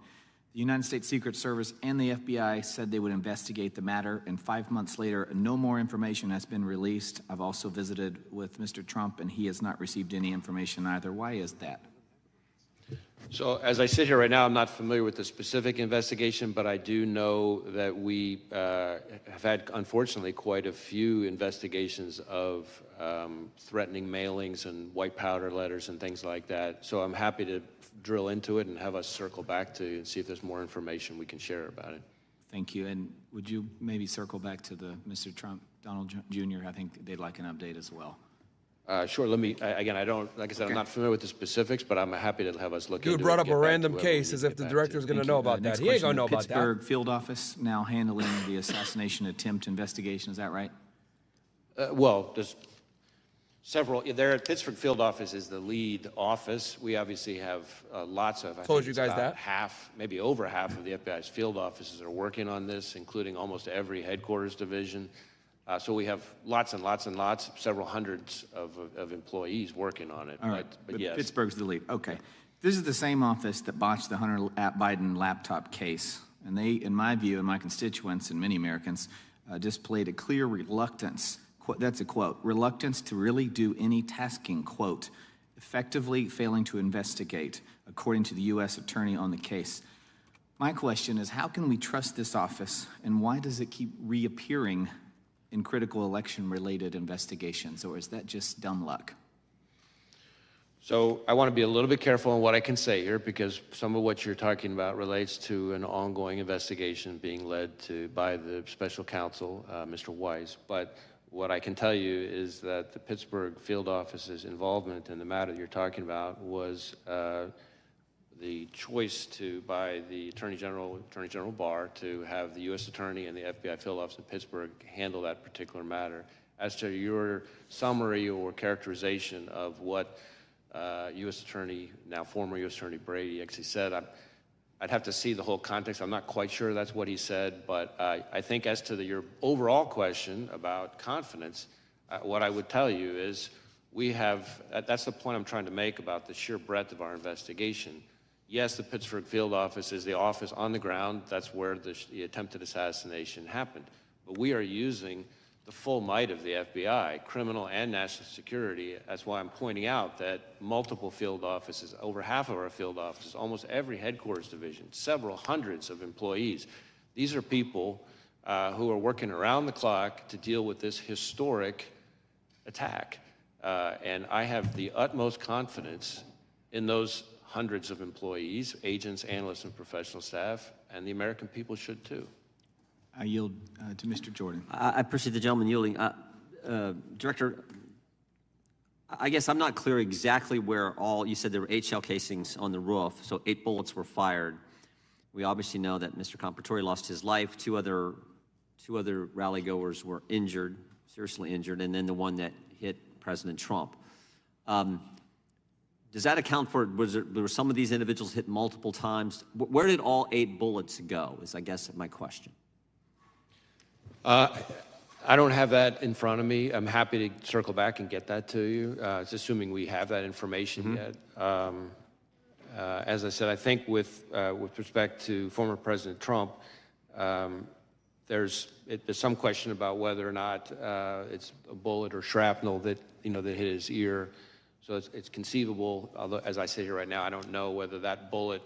The United States Secret Service and the FBI said they would investigate the matter, and 5 months later, no more information has been released. I've also visited with Mr. Trump, and he has not received any information either. Why is that? So as I sit here right now, I'm not familiar with the specific investigation, but I do know that we have had, unfortunately, quite a few investigations of threatening mailings and white powder letters and things like that. So I'm happy to drill into it and have us circle back to and see if there's more information we can share about it. Thank you. And would you maybe circle back to the Mr. Trump, Donald Jr.? I think they'd like an update as well. Sure. Let me, again, I don't, like I said, I'm not familiar with the specifics, but I'm happy to have us look into it. Dude brought up a random case as if the director's going to know about that. He ain't going to know about that. Pittsburgh field office now handling the assassination attempt investigation. Is that right? Well, there's several. There at Pittsburgh field office is the lead office. We obviously have lots of, I Told think you it's guys about that? half, maybe over half of the FBI's field offices are working on this, including almost every headquarters division. So we have lots and lots and lots, several hundreds of employees working on it. All right, but yes. Pittsburgh's the lead. Okay. This is the same office that botched the Hunter Biden laptop case. And they, in my view, and my constituents and many Americans, displayed a clear reluctance, that's a quote, reluctance to really do any tasking, quote, effectively failing to investigate, according to the U.S. attorney on the case. My question is, how can we trust this office, and why does it keep reappearing in critical election-related investigations, or is that just dumb luck? So I want to be a little bit careful on what I can say here, because some of what you're talking about relates to an ongoing investigation being led by the special counsel, Mr. Weiss. But what I can tell you is that the Pittsburgh field office's involvement in the matter you're talking about was the choice by the Attorney General Barr to have the U.S. Attorney and the FBI field office in Pittsburgh handle that particular matter. As to your summary or characterization of what U.S. Attorney, now former U.S. Attorney Brady actually said, I'd have to see the whole context. I'm not quite sure that's what he said, but I think as to your overall question about confidence, what I would tell you is we have, that's the point I'm trying to make about the sheer breadth of our investigation. Yes, the Pittsburgh field office is the office on the ground. That's where the attempted assassination happened. But we are using the full might of the FBI, criminal and national security. That's why I'm pointing out that multiple field offices, over half of our field offices, almost every headquarters division, several hundreds of employees. These are people who are working around the clock to deal with this historic attack. And I have the utmost confidence in those hundreds of employees, agents, analysts, and professional staff, and the American people should too. I yield to Mr. Jordan. I appreciate the gentleman yielding. Director, I guess I'm not clear exactly where you said there were 8 shell casings on the roof, so 8 bullets were fired. We obviously know that Mr. Comparatore lost his life. Two other rally goers were injured, seriously injured, and then the one that hit President Trump. Does that account for, were some of these individuals hit multiple times? Where did all 8 bullets go, is I guess my question. I don't have that in front of me. I'm happy to circle back and get that to you. It's assuming we have that information yet. As I said, I think with respect to former President Trump, there's some question about whether or not it's a bullet or shrapnel that that hit his ear. So it's conceivable. Although, as I sit here right now, I don't know whether that bullet,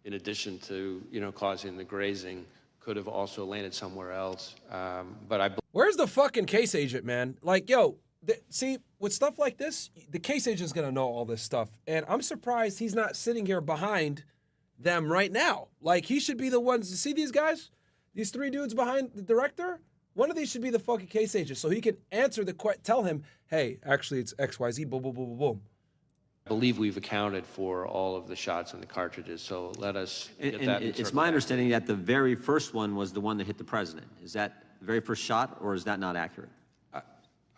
in addition to causing the grazing, could have also landed somewhere else. But where's the fucking case agent, man? Like, yo, see, with stuff like this, the case agent's gonna know all this stuff, and I'm surprised he's not sitting here behind them right now. Like, he should be the ones to see these guys, these three dudes behind the director. One of these should be the fucking case agent, so he can answer tell him, hey, actually it's XYZ, boom, boom, boom, boom, boom. I believe we've accounted for all of the shots and the cartridges, so let us get that. It's my understanding that the very first one was the one that hit the president. Is that the very first shot, or is that not accurate?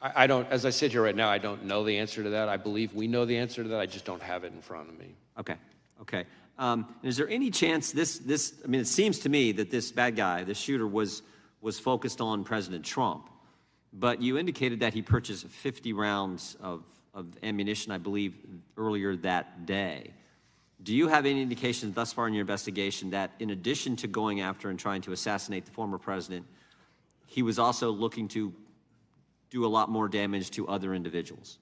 I don't, as I sit here right now, I don't know the answer to that. I believe we know the answer to that. I just don't have it in front of me. Okay. Is there any chance I mean, it seems to me that this bad guy, the shooter, was focused on President Trump, but you indicated that he purchased 50 rounds of ammunition, I believe, earlier that day. Do you have any indications thus far in your investigation that in addition to going after and trying to assassinate the former president, he was also looking to do a lot more damage to other individuals?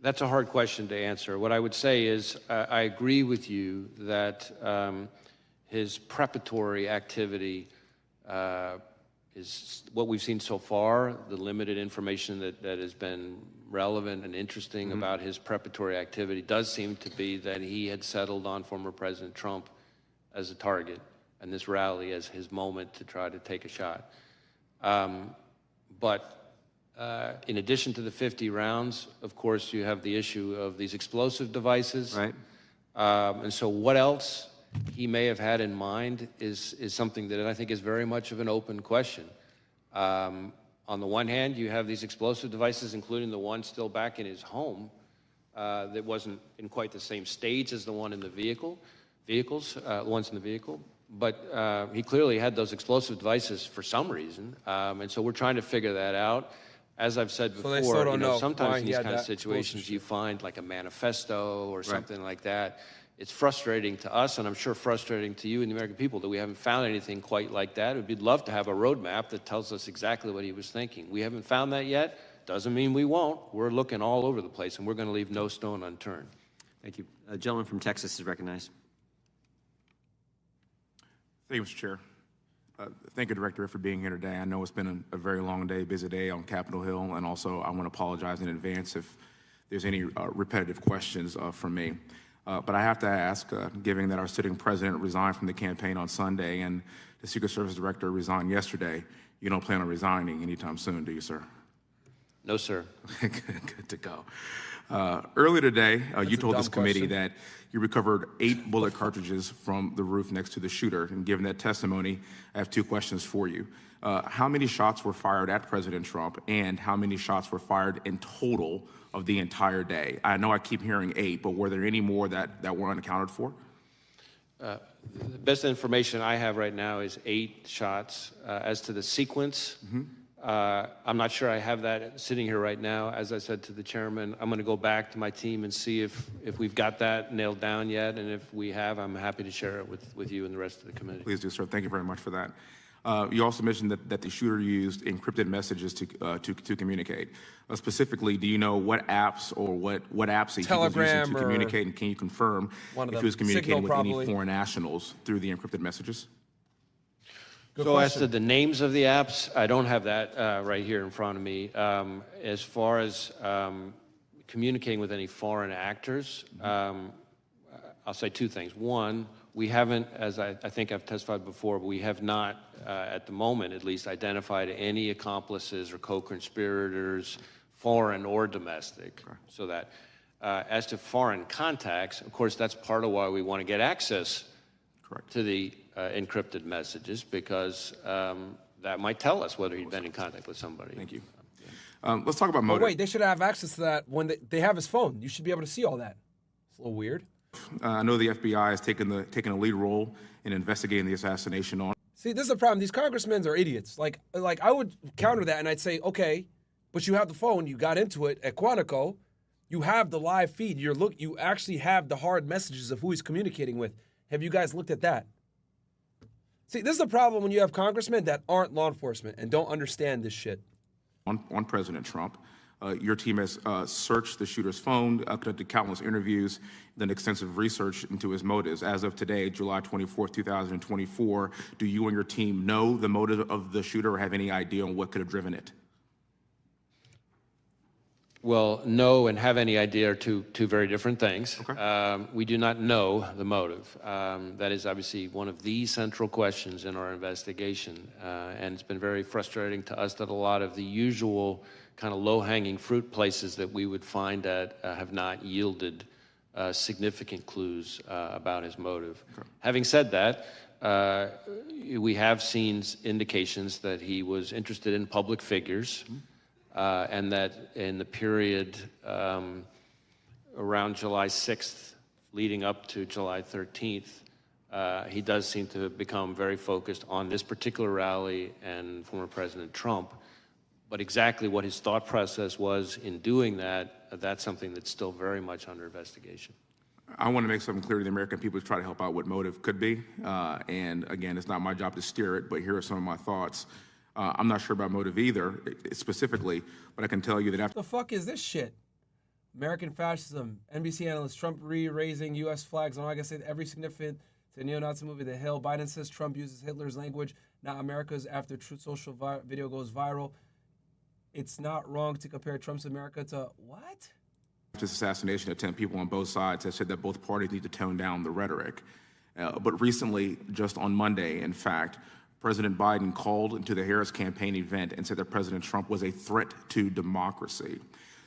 That's a hard question to answer. What I would say is I agree with you that his preparatory activity is what we've seen so far, the limited information that has been relevant and interesting about his preparatory activity does seem to be that he had settled on former President Trump as a target and this rally as his moment to try to take a shot. But in addition to the 50 rounds, of course, you have the issue of these explosive devices. Right. And so what else he may have had in mind is something that I think is very much of an open question. On the one hand, you have these explosive devices, including the one still back in his home that wasn't in quite the same stage as the one in the the ones in the vehicle. But he clearly had those explosive devices for some reason. And so we're trying to figure that out. As I've said before, sometimes in these kind of situations you find like a manifesto or something like that. It's frustrating to us, and I'm sure frustrating to you and the American people, that we haven't found anything quite like that. We'd love to have a roadmap that tells us exactly what he was thinking. We haven't found that yet. Doesn't mean we won't. We're looking all over the place, and we're going to leave no stone unturned. Thank you. A gentleman from Texas is recognized. Thank you, Mr. Chair. Thank you, Director, for being here today. I know it's been a very long day, busy day on Capitol Hill, and also I want to apologize in advance if there's any repetitive questions from me. But I have to ask, given that our sitting president resigned from the campaign on Sunday and the Secret Service Director resigned yesterday, you don't plan on resigning anytime soon, do you, sir? No, sir. Good to go. Earlier today, you told this committee that you recovered 8 bullet cartridges from the roof next to the shooter. And given that testimony, I have 2 questions for you. How many shots were fired at President Trump, and how many shots were fired in total of the entire day? I know I keep hearing 8, but were there any more that were unaccounted for? The best information I have right now is 8 shots. As to the sequence, I'm not sure I have that sitting here right now. As I said to the chairman, I'm going to go back to my team and see if we've got that nailed down yet, and if we have, I'm happy to share it with you and the rest of the committee. Please do, sir. Thank you very much for that. You also mentioned that the shooter used encrypted messages to communicate. Specifically, do you know what apps or what apps he was using to communicate, and can you confirm if he was communicating with any foreign nationals through the encrypted messages? So as to the names of the apps, I don't have that right here in front of me. As far as communicating with any foreign actors, I'll say 2 things. One, we haven't, as I think I've testified before, but we have not, at the moment at least, identified any accomplices or co-conspirators, foreign or domestic. Okay. So that, as to foreign contacts, of course, that's part of why we want to get access to the encrypted messages, because that might tell us whether he'd been in contact with somebody. Thank you. Let's talk about motive. Wait, they should have access to that when they have his phone. You should be able to see all that. It's a little weird. I know the FBI has taken a lead role in investigating the assassination on. See, this is the problem. These congressmen are idiots. Like I would counter that and I'd say, okay, but you have the phone. You got into it at Quantico. You have the live feed. You actually have the hard messages of who he's communicating with. Have you guys looked at that? See, this is the problem when you have congressmen that aren't law enforcement and don't understand this shit. On President Trump, your team has searched the shooter's phone, conducted countless interviews, done extensive research into his motives. As of today, July 24th, 2024, do you and your team know the motive of the shooter or have any idea on what could have driven it? Well, know and have any idea are two very different things. Okay. We do not know the motive. That is obviously one of the central questions in our investigation. And it's been very frustrating to us that a lot of the usual kind of low-hanging fruit places that we would find at have not yielded significant clues about his motive. Okay. Having said that, we have seen indications that he was interested in public figures. Mm-hmm. And that in the period around July 6th, leading up to July 13th, he does seem to have become very focused on this particular rally and former President Trump. But exactly what his thought process was in doing that, that's something that's still very much under investigation. I want to make something clear to the American people to try to help out what motive could be. And again, it's not my job to steer it, but here are some of my thoughts. I'm not sure about motive either, specifically, but I can tell you that after— The fuck is this shit? American fascism, NBC analyst, Trump re-raising U.S. flags on August 8th, every significant to neo-Nazi movie, The Hill. Biden says Trump uses Hitler's language, not America's, after Truth Social video goes viral. It's not wrong to compare Trump's America to what? This assassination attempt, people on both sides have said that both parties need to tone down the rhetoric. But recently, just on Monday, in fact, President Biden called into the Harris campaign event and said that President Trump was a threat to democracy.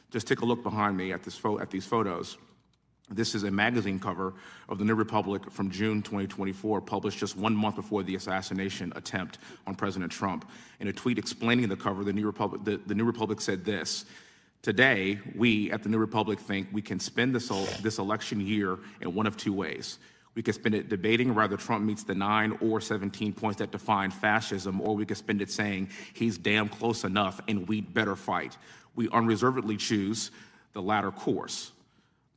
Just take a look behind me at these photos. This is a magazine cover of the New Republic from June 2024, published just 1 month before the assassination attempt on President Trump. In a tweet explaining the cover, the New Republic said this: "Today, we at the New Republic think we can spend this election year in one of two ways. We could spend it debating whether Trump meets the 9 or 17 points that define fascism, or we could spend it saying he's damn close enough and we'd better fight. We unreservedly choose the latter course."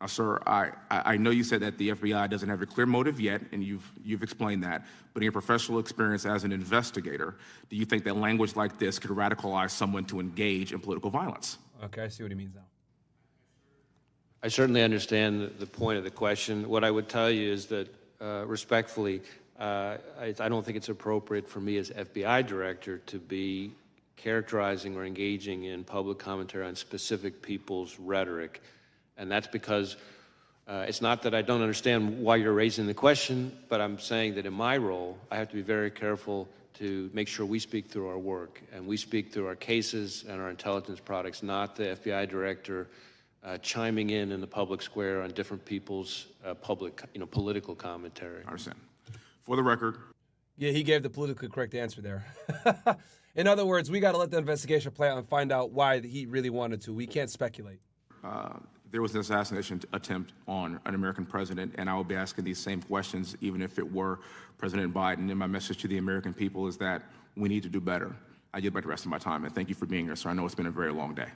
Now, sir, I know you said that the FBI doesn't have a clear motive yet, and you've explained that, but in your professional experience as an investigator, do you think that language like this could radicalize someone to engage in political violence? Okay, I see what he means now. I certainly understand the point of the question. What I would tell you is that, respectfully, I don't think it's appropriate for me as FBI director to be characterizing or engaging in public commentary on specific people's rhetoric. And that's because it's not that I don't understand why you're raising the question, but I'm saying that in my role, I have to be very careful to make sure we speak through our work, and we speak through our cases and our intelligence products, not the FBI director chiming in the public square on different people's political commentary. I understand. For the record. Yeah, he gave the politically correct answer there. In other words, we got to let the investigation play out and find out why he really wanted to. We can't speculate. There was an assassination attempt on an American president, and I will be asking these same questions even if it were President Biden. And my message to the American people is that we need to do better. I yield back the rest of my time, and thank you for being here, sir. I know it's been a very long day.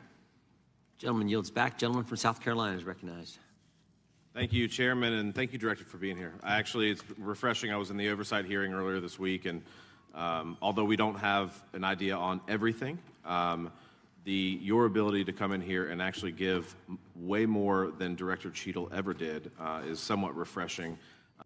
Gentleman yields back. Gentleman from South Carolina is recognized. Thank you, Chairman, and thank you, Director, for being here. It's refreshing. I was in the oversight hearing earlier this week, and although we don't have an idea on everything, your ability to come in here and actually give way more than Director Cheadle ever did is somewhat refreshing.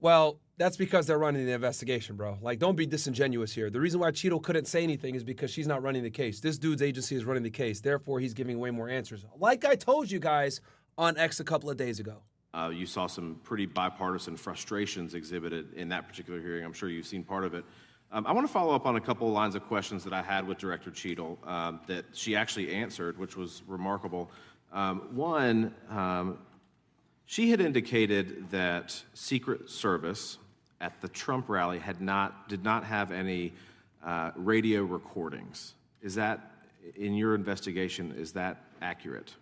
Well, that's because they're running the investigation, bro. Like, don't be disingenuous here. The reason why Cheadle couldn't say anything is because she's not running the case. This dude's agency is running the case. Therefore, he's giving way more answers. Like I told you guys on X a couple of days ago. You saw some pretty bipartisan frustrations exhibited in that particular hearing. I'm sure you've seen part of it. I want to follow up on a couple of lines of questions that I had with Director Cheadle that she actually answered, which was remarkable. One, she had indicated that Secret Service at the Trump rally did not have any radio recordings. Is that, in your investigation, is that accurate?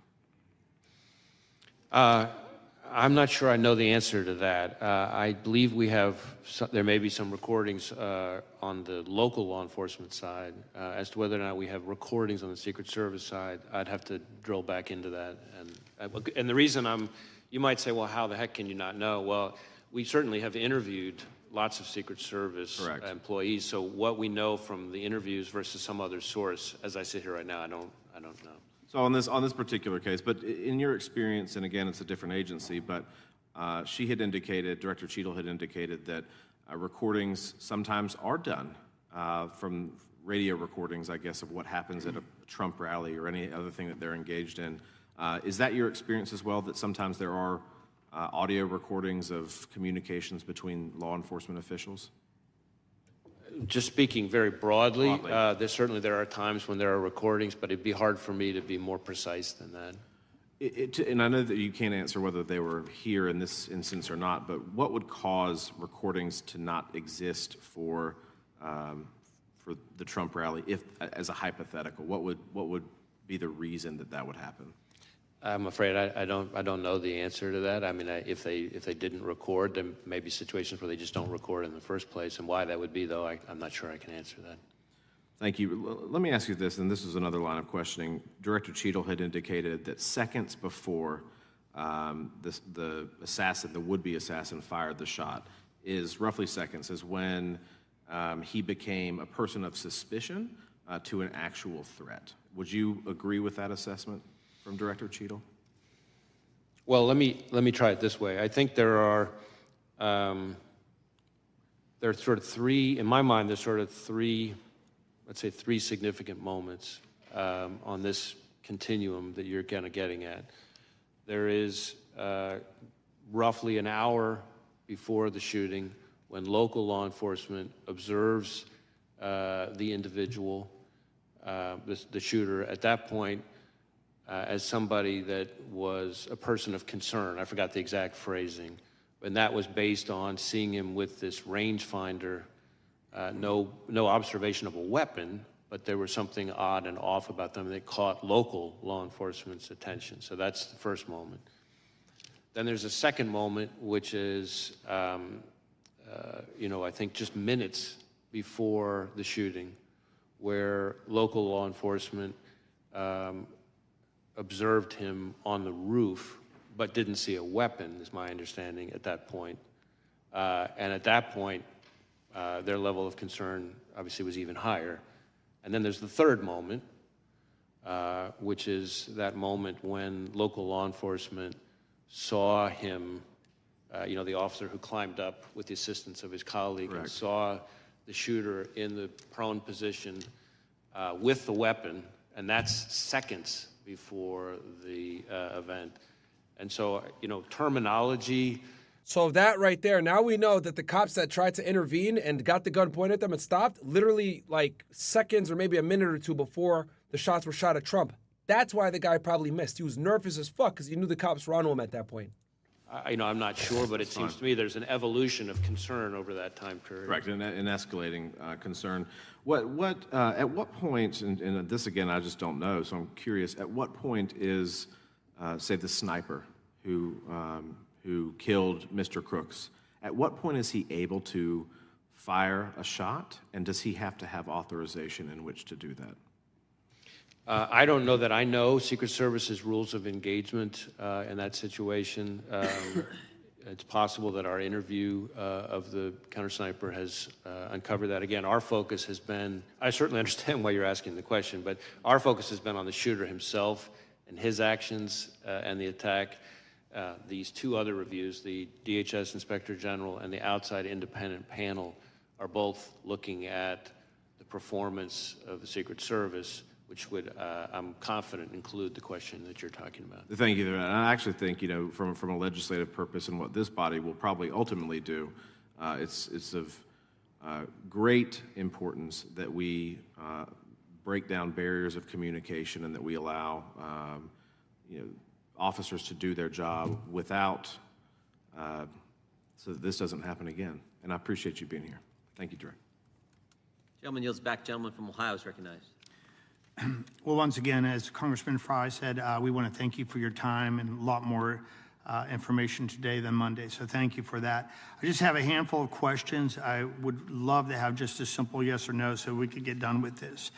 I'm not sure I know the answer to that. I believe there may be some recordings on the local law enforcement side. As to whether or not we have recordings on the Secret Service side, I'd have to drill back into that. And the reason you might say, well, how the heck can you not know? Well, we certainly have interviewed lots of Secret Service employees. So what we know from the interviews versus some other source, as I sit here right now, I don't know. So on this particular case, but in your experience, and again, it's a different agency, but she had indicated, Director Cheadle had indicated that recordings sometimes are done from radio recordings, I guess, of what happens at a Trump rally or any other thing that they're engaged in. Is that your experience as well, that sometimes there are audio recordings of communications between law enforcement officials? Just speaking very broadly, there are times when there are recordings, but it'd be hard for me to be more precise than that. And I know that you can't answer whether they were here in this instance or not, but what would cause recordings to not exist for the Trump rally, if, as a hypothetical? What would be the reason that would happen? I'm afraid I don't know the answer to that. I mean, if they didn't record, there may be situations where they just don't record in the first place, and why that would be, though, I'm not sure I can answer that. Thank you. Let me ask you this, and this is another line of questioning. Director Cheadle had indicated that seconds before the would-be assassin fired the shot, is roughly seconds, is when he became a person of suspicion to an actual threat. Would you agree with that assessment from Director Cheadle? Well, let me try it this way. I think there are sort of three, in my mind, there's sort of three, let's say three significant moments on this continuum that you're kind of getting at. There is roughly an hour before the shooting when local law enforcement observes the individual, the shooter. At that point, as somebody that was a person of concern. I forgot the exact phrasing, and that was based on seeing him with this rangefinder, no observation of a weapon, but there was something odd and off about them that caught local law enforcement's attention. So that's the first moment. Then there's a second moment, which is, I think just minutes before the shooting, where local law enforcement observed him on the roof, but didn't see a weapon, is my understanding at that point. And at that point, their level of concern obviously was even higher. And then there's the third moment, which is that moment when local law enforcement saw him, the officer who climbed up with the assistance of his colleague, and saw the shooter in the prone position with the weapon, and that's seconds before the event. And so, terminology. So that right there, now we know that the cops that tried to intervene and got the gun pointed at them and stopped, literally like seconds or maybe a minute or two before the shots were shot at Trump. That's why the guy probably missed. He was nervous as fuck because he knew the cops were on him at that point. I'm not sure, but it seems to me there's an evolution of concern over that time period. Correct, an escalating concern. At what point, and this again I just don't know, so I'm curious, at what point is, say, the sniper who killed Mr. Crooks, at what point is he able to fire a shot, and does he have to have authorization in which to do that? I don't know that I know Secret Service's rules of engagement in that situation. It's possible that our interview of the counter-sniper has uncovered that. Again, our focus has been, I certainly understand why you're asking the question, but our focus has been on the shooter himself and his actions and the attack. These two other reviews, the DHS Inspector General and the outside independent panel, are both looking at the performance of the Secret Service, which would, I'm confident, include the question that you're talking about. Thank you. And I actually think, from a legislative purpose and what this body will probably ultimately do, it's of great importance that we break down barriers of communication and that we allow, officers to do their job without, so that this doesn't happen again. And I appreciate you being here. Thank you, Director. Gentleman yields back. Gentleman from Ohio is recognized. Well, once again, as Congressman Fry said, we want to thank you for your time and a lot more information today than Monday. So thank you for that. I just have a handful of questions. I would love to have just a simple yes or no so we could get done with this.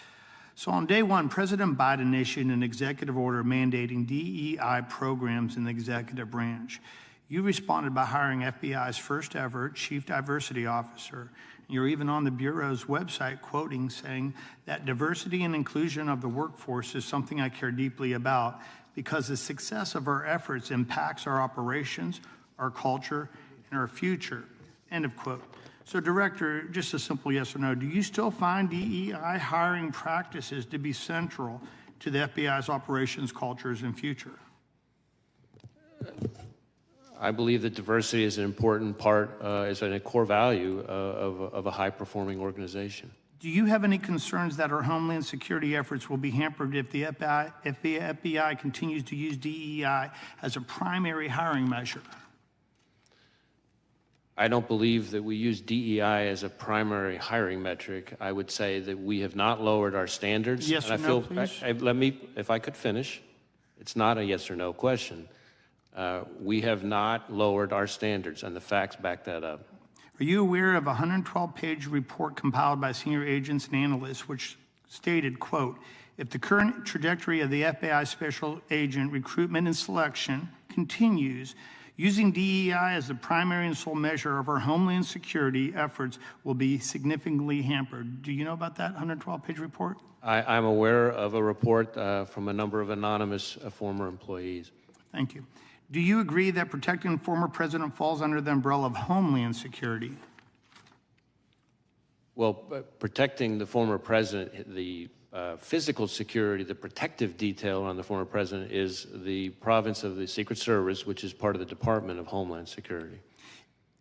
So on day one, President Biden issued an executive order mandating DEI programs in the executive branch. You responded by hiring FBI's first ever chief diversity officer. You're even on the Bureau's website quoting saying that diversity and inclusion of the workforce is something I care deeply about because the success of our efforts impacts our operations, our culture, and our future. End of quote. So, Director, just a simple yes or no, do you still find DEI hiring practices to be central to the FBI's operations, cultures, and future? I believe that diversity is an important part, is a core value of a high-performing organization. Do you have any concerns that our Homeland Security efforts will be hampered if the FBI continues to use DEI as a primary hiring measure? I don't believe that we use DEI as a primary hiring metric. I would say that we have not lowered our standards. Yes or no, please? Let me, if I could finish. It's not a yes or no question. We have not lowered our standards, and the facts back that up. Are you aware of a 112-page report compiled by senior agents and analysts which stated, quote, if the current trajectory of the FBI special agent recruitment and selection continues, using DEI as the primary and sole measure of our Homeland Security efforts will be significantly hampered. Do you know about that 112-page report? I'm aware of a report from a number of anonymous former employees. Thank you. Do you agree that protecting the former president falls under the umbrella of Homeland Security? Well, protecting the former president, the physical security, the protective detail on the former president is the province of the Secret Service, which is part of the Department of Homeland Security.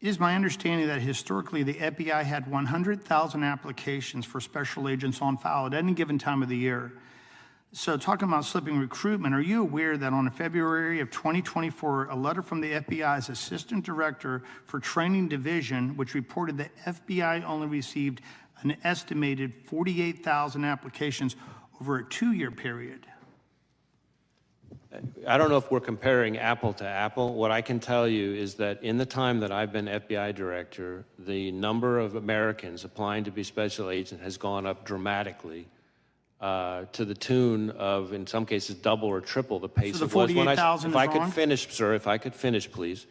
It is my understanding that historically the FBI had 100,000 applications for special agents on file at any given time of the year. So talking about slipping recruitment, are you aware that on February of 2024, a letter from the FBI's Assistant Director for Training Division, which reported that FBI only received an estimated 48,000 applications over a 2-year period? I don't know if we're comparing apple to apple. What I can tell you is that in the time that I've been FBI director, the number of Americans applying to be special agent has gone up dramatically. To the tune of, in some cases, double or triple the pace so it was when I. If I could finish, sir, if I could finish, please.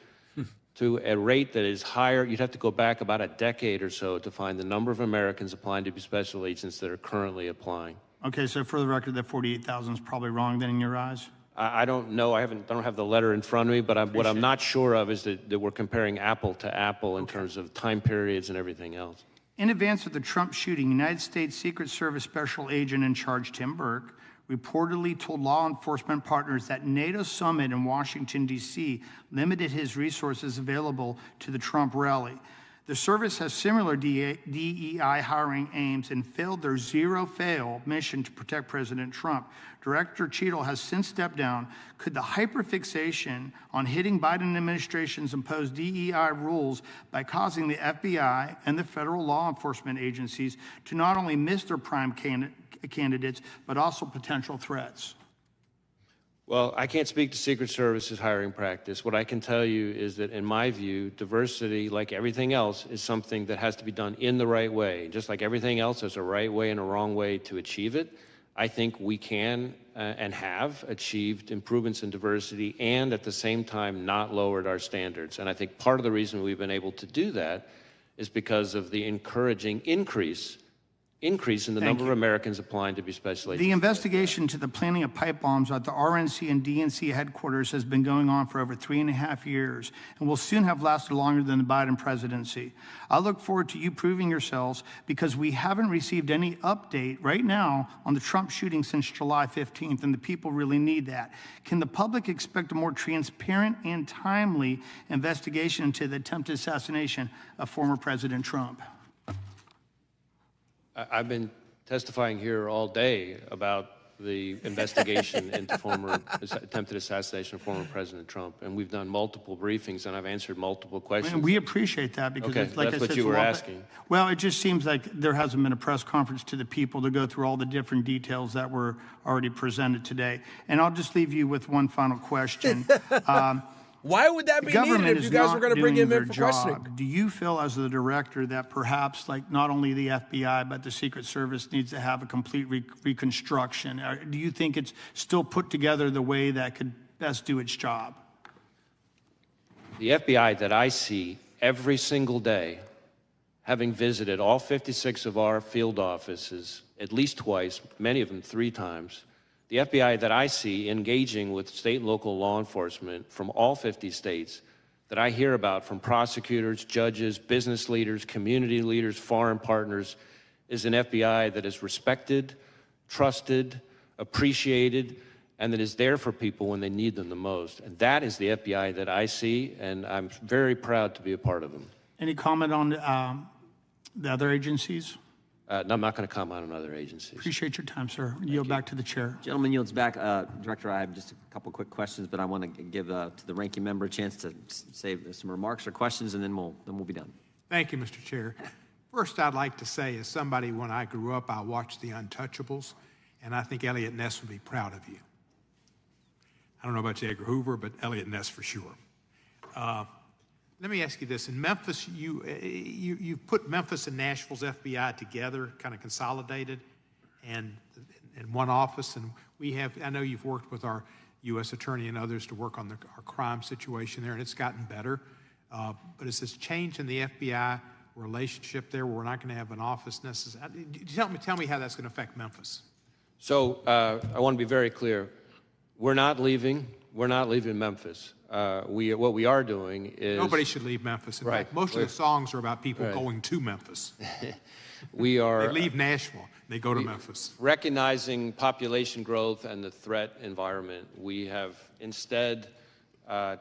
To a rate that is higher, you'd have to go back about a decade or so to find the number of Americans applying to be special agents that are currently applying. Okay, so for the record, that 48,000 is probably wrong then in your eyes? I don't know. I don't have the letter in front of me, but what I'm not sure of is that we're comparing apple to apple in terms of time periods and everything else. In advance of the Trump shooting, United States Secret Service Special Agent in charge Tim Burke reportedly told law enforcement partners that NATO summit in Washington, D.C. limited his resources available to the Trump rally. The service has similar DEI hiring aims and failed their zero-fail mission to protect President Trump. Director Cheadle has since stepped down. Could the hyperfixation on hitting Biden administration's imposed DEI rules by causing the FBI and the federal law enforcement agencies to not only miss their prime candidates, but also potential threats? Well, I can't speak to Secret Service's hiring practice. What I can tell you is that, in my view, diversity, like everything else, is something that has to be done in the right way. Just like everything else, there's a right way and a wrong way to achieve it. I think we can and have achieved improvements in diversity and, at the same time, not lowered our standards. And I think part of the reason we've been able to do that is because of the encouraging increase in the number of Americans applying to be special agents. The investigation into the planting of pipe bombs at the RNC and DNC headquarters has been going on for over 3.5 years and will soon have lasted longer than the Biden presidency. I look forward to you proving yourselves because we haven't received any update right now on the Trump shooting since July 15th, and the people really need that. Can the public expect a more transparent and timely investigation into the attempted assassination of former President Trump? I've been testifying here all day about the investigation into attempted assassination of former President Trump, and we've done multiple briefings, and I've answered multiple questions. And we appreciate that because, okay, like that's I said, what you were asking. Well, it just seems like there hasn't been a press conference to the people to go through all the different details that were already presented today. And I'll just leave you with one final question. Why would that be needed if you guys were going to bring him in for questioning? Do you feel, as the director, that perhaps, like, not only the FBI but the Secret Service needs to have a complete reconstruction? Or do you think it's still put together the way that could best do its job? The FBI that I see every single day, having visited all 56 of our field offices at least twice, many of them 3 times, the FBI that I see engaging with state and local law enforcement from all 50 states, that I hear about from prosecutors, judges, business leaders, community leaders, foreign partners, is an FBI that is respected, trusted, appreciated, and that is there for people when they need them the most. And that is the FBI that I see, and I'm very proud to be a part of them. Any comment on the other agencies? No, I'm not going to comment on other agencies. Appreciate your time, sir. Yield back to the chair. Gentleman yields back. Director, I have just a couple quick questions, but I want to give to the ranking member a chance to say some remarks or questions, and then we'll be done. Thank you, Mr. Chair. First, I'd like to say, as somebody, when I grew up, I watched the Untouchables, and I think Elliot Ness would be proud of you. I don't know about J. Edgar Hoover, but Elliot Ness for sure. Let me ask you this. In Memphis, you put Memphis and Nashville's FBI together, kind of consolidated, and in one office. And we have, I know you've worked with our U.S. Attorney and others to work on our crime situation there, and it's gotten better. But is this change in the FBI relationship there where we're not going to have an office necessarily? Tell me how that's going to affect Memphis. So I want to be very clear. We're not leaving Memphis. What we are doing is... Nobody should leave Memphis. In fact, most of the songs are about people going to Memphis. We are... They leave Nashville. They go to Memphis. Recognizing population growth and the threat environment, we have instead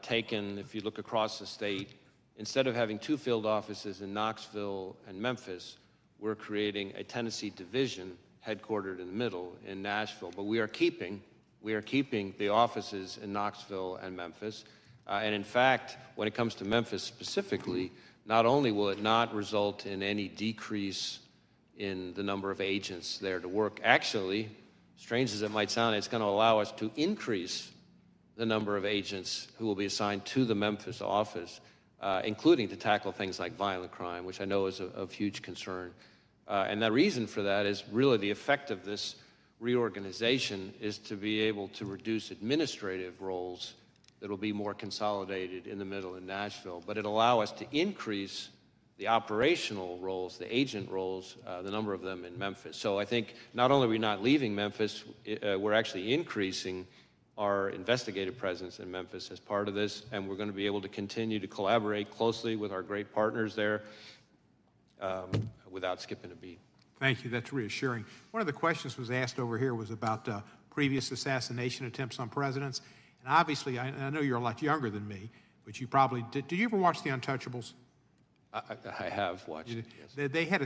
taken, if you look across the state, instead of having 2 field offices in Knoxville and Memphis, we're creating a Tennessee division headquartered in the middle in Nashville. But we are keeping the offices in Knoxville and Memphis. And in fact, when it comes to Memphis specifically, not only will it not result in any decrease in the number of agents there to work, actually, strange as it might sound, it's going to allow us to increase the number of agents who will be assigned to the Memphis office, including to tackle things like violent crime, which I know is of huge concern. And the reason for that is really the effect of this reorganization is to be able to reduce administrative roles that will be more consolidated in the middle in Nashville, but it'll allow us to increase the operational roles, the agent roles, the number of them in Memphis. So I think not only are we not leaving Memphis, we're actually increasing our investigative presence in Memphis as part of this, and we're going to be able to continue to collaborate closely with our great partners there without skipping a beat. Thank you. That's reassuring. One of the questions was asked over here was about previous assassination attempts on presidents. And obviously, I know you're a lot younger than me, but you probably did. Did you ever watch The Untouchables? I have watched it, yes. They had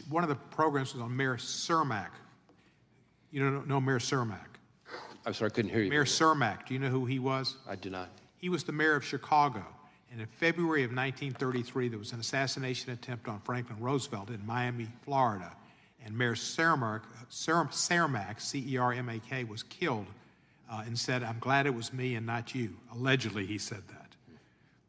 one of the programs was on Mayor Cermak. You know Mayor Cermak? I'm sorry, I couldn't hear you. Mayor Cermak. Do you know who he was? I do not. He was the mayor of Chicago. And in February of 1933, there was an assassination attempt on Franklin Roosevelt in Miami, Florida. And Mayor Cermak, C-E-R-M-A-K, was killed and said, "I'm glad it was me and not you." Allegedly, he said that.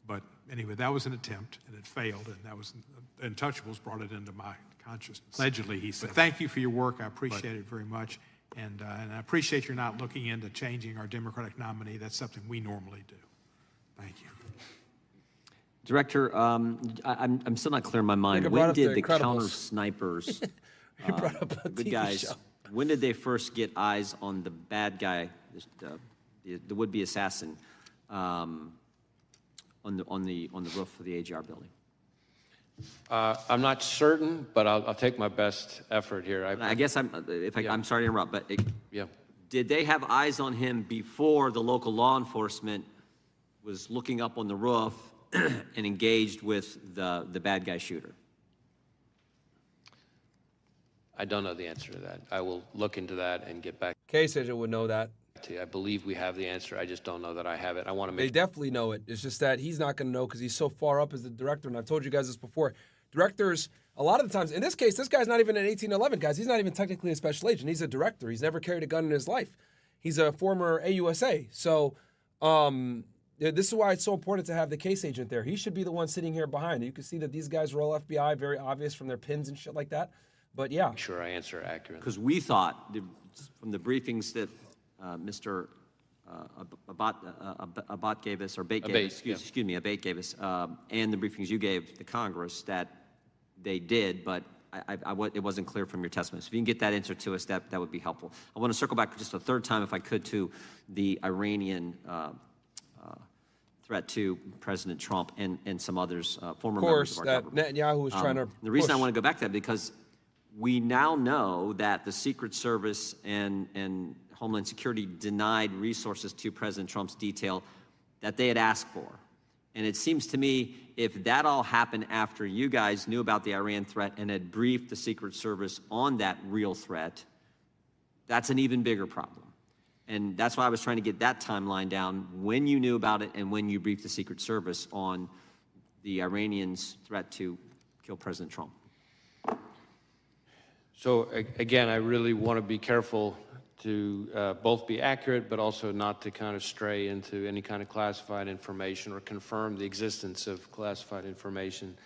But anyway, that was an attempt, and it failed, and that was, Untouchables brought it into my consciousness. Allegedly, he said. But thank you for your work. I appreciate it very much. And I appreciate you're not looking into changing our Democratic nominee. That's something we normally do. Thank you. Director, I'm still not clear in my mind. When did the counter snipers, good guys, when did they first get eyes on the bad guy, the would-be assassin, on the roof of the AGR building? I'm not certain, but I'll take my best effort here. I guess I'm sorry to interrupt, but yeah. Did they have eyes on him before the local law enforcement was looking up on the roof and engaged with the bad guy shooter? I don't know the answer to that. I will look into that and get back. Case agent would know that. I believe we have the answer. I just don't know that I have it. I want to make. They definitely know it. It's just that he's not going to know because he's so far up as the director. And I've told you guys this before. Directors, a lot of the times, in this case, this guy's not even an 1811, guys. He's not even technically a special agent. He's a director. He's never carried a gun in his life. He's a former AUSA. So this is why it's so important to have the case agent there. He should be the one sitting here behind. You can see that these guys are all FBI, very obvious from their pins and shit like that. But yeah. Make sure I answer accurately. Because we thought from the briefings that Mr. Abate gave us, or Abate gave us, excuse me, Abate gave us, and the briefings you gave the Congress, that they did, but it wasn't clear from your testimony. So if you can get that answer to us, that would be helpful. I want to circle back just a third time, if I could, to the Iranian threat to President Trump and some others, former members of our government. Of course, that Netanyahu was trying to The reason I want to go back to that, because we now know that the Secret Service and Homeland Security denied resources to President Trump's detail that they had asked for. And it seems to me, if that all happened after you guys knew about the Iran threat and had briefed the Secret Service on that real threat, that's an even bigger problem. And that's why I was trying to get that timeline down, when you knew about it and when you briefed the Secret Service on the Iranians' threat to kill President Trump. So again, I really want to be careful to both be accurate, but also not to kind of stray into any kind of classified information or confirm the existence of classified information.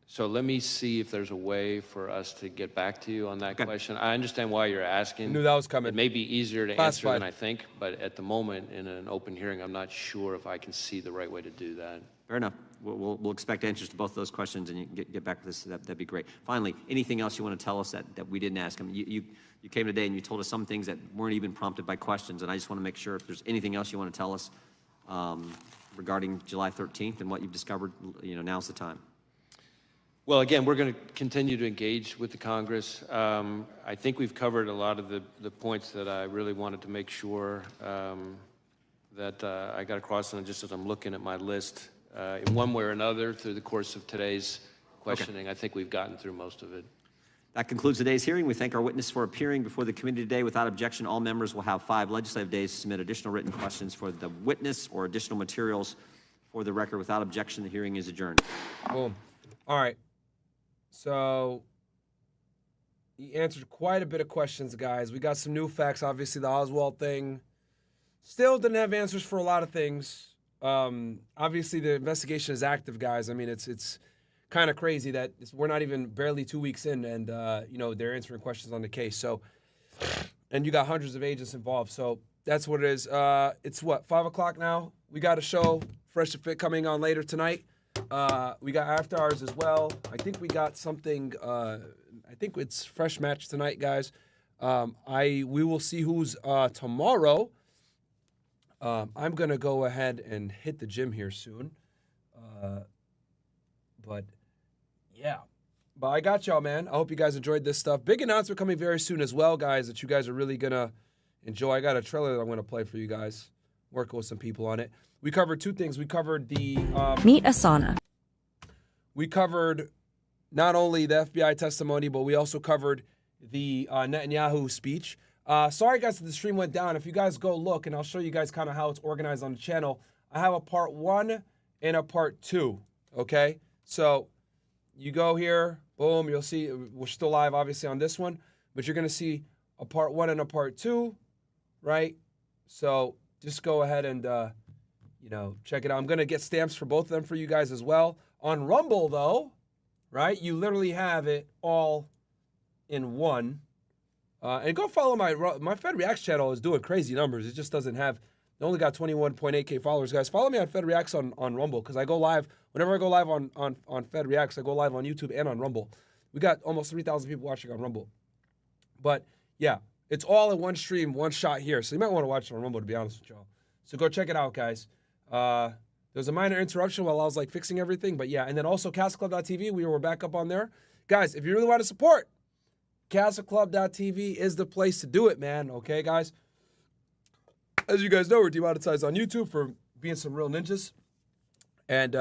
So let me see if there's a way for us to get back to you on that question. I understand why you're asking. I knew that was coming. It may be easier to answer than I think, but at the moment, in an open hearing, I'm not sure if I can see the right way to do that. Fair enough. We'll expect answers to both of those questions, and you can get back to this. That'd be great. Finally, anything else you want to tell us that we didn't ask? I mean, you came today and you told us some things that weren't even prompted by questions, and I just want to make sure if there's anything else you want to tell us regarding July 13th and what you've discovered. Now's the time. Well, again, we're going to continue to engage with the Congress. I think we've covered a lot of the points that I really wanted to make sure that I got across, and just as I'm looking at my list, in one way or another, through the course of today's questioning, I think we've gotten through most of it. That concludes today's hearing. We thank our witness for appearing before the committee today. Without objection, all members will have 5 legislative days to submit additional written questions for the witness or additional materials for the record. Without objection, the hearing is adjourned. Boom. All right. So he answered quite a bit of questions, guys. We got some new facts. Obviously, the Oswald thing. Still didn't have answers for a lot of things. Obviously, the investigation is active, guys. I mean, it's kind of crazy that we're not even barely 2 weeks in, and they're answering questions on the case. So, and you got hundreds of agents involved. So that's what it is. It's what, 5 o'clock now? We got a show, Fresh to Fit, coming on later tonight. We got After Hours as well. I think we got something. I think it's Fresh Match tonight, guys. We will see who's tomorrow. I'm gonna go ahead and hit the gym here soon. But yeah. But I got y'all, man. I hope you guys enjoyed this stuff. Big announcement coming very soon as well, guys, that you guys are really gonna enjoy. I got a trailer that I'm gonna play for you guys. Working with some people on it. We covered 2 things. We covered the Meet Asana. We covered not only the FBI testimony, but we also covered the Netanyahu speech. Sorry, guys, that the stream went down. If you guys go look, and I'll show you guys kind of how it's organized on the channel, I have a part 1 and a part 2, okay? So you go here, boom, you'll see we're still live, obviously, on this one, but you're going to see a part 1 and a part 2, right? So just go ahead and, check it out. I'm going to get stamps for both of them for you guys as well. On Rumble, though, right, you literally have it all in one. And go follow my Fed Reacts channel is doing crazy numbers. It just doesn't have, it only got 21.8K followers, guys. Follow me on Fed Reacts on Rumble, because I go live, whenever I go live on Fed Reacts, I go live on YouTube and on Rumble. We got almost 3,000 people watching on Rumble. But, yeah, it's all in one stream, one shot here. So you might want to watch it on Rumble, to be honest with y'all. So go check it out, guys. There was a minor interruption while I was, fixing everything. But, yeah, and then also CastleClub.tv, we were back up on there. Guys, if you really want to support, CastleClub.tv is the place to do it, man. Okay, guys? As you guys know, we're demonetized on YouTube for being some real ninjas. And,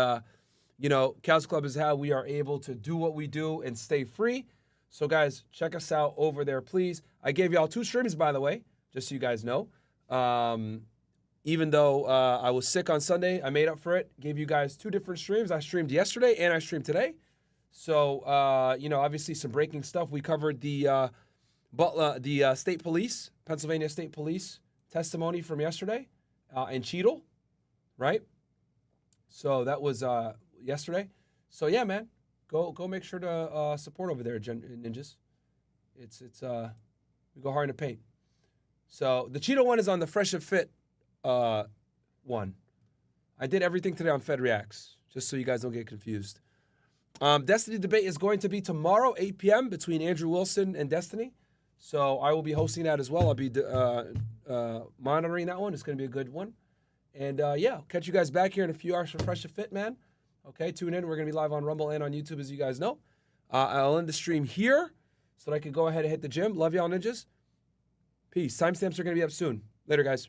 Castle Club is how we are able to do what we do and stay free. So, guys, check us out over there, please. I gave y'all 2 streams, by the way, just so you guys know. Even though I was sick on Sunday, I made up for it. Gave you guys 2 different streams. I streamed yesterday and I streamed today. So, obviously some breaking stuff. We covered the state police, Pennsylvania State Police, testimony from yesterday and Cheadle, right? So that was yesterday. So yeah, man, go make sure to support over there, ninjas. It's we go hard in the paint. So the Cheeto one is on the Fresh and Fit one. I did everything today on Fed Reacts, just so you guys don't get confused. Destiny debate is going to be tomorrow, 8 p.m. between Andrew Wilson and Destiny. So I will be hosting that as well. I'll be monitoring that one. It's going to be a good one. And yeah, I'll catch you guys back here in a few hours for Fresh and Fit, man. Okay, tune in. We're going to be live on Rumble and on YouTube, as you guys know. I'll end the stream here so that I can go ahead and hit the gym. Love y'all, ninjas. Peace. Timestamps are going to be up soon. Later, guys.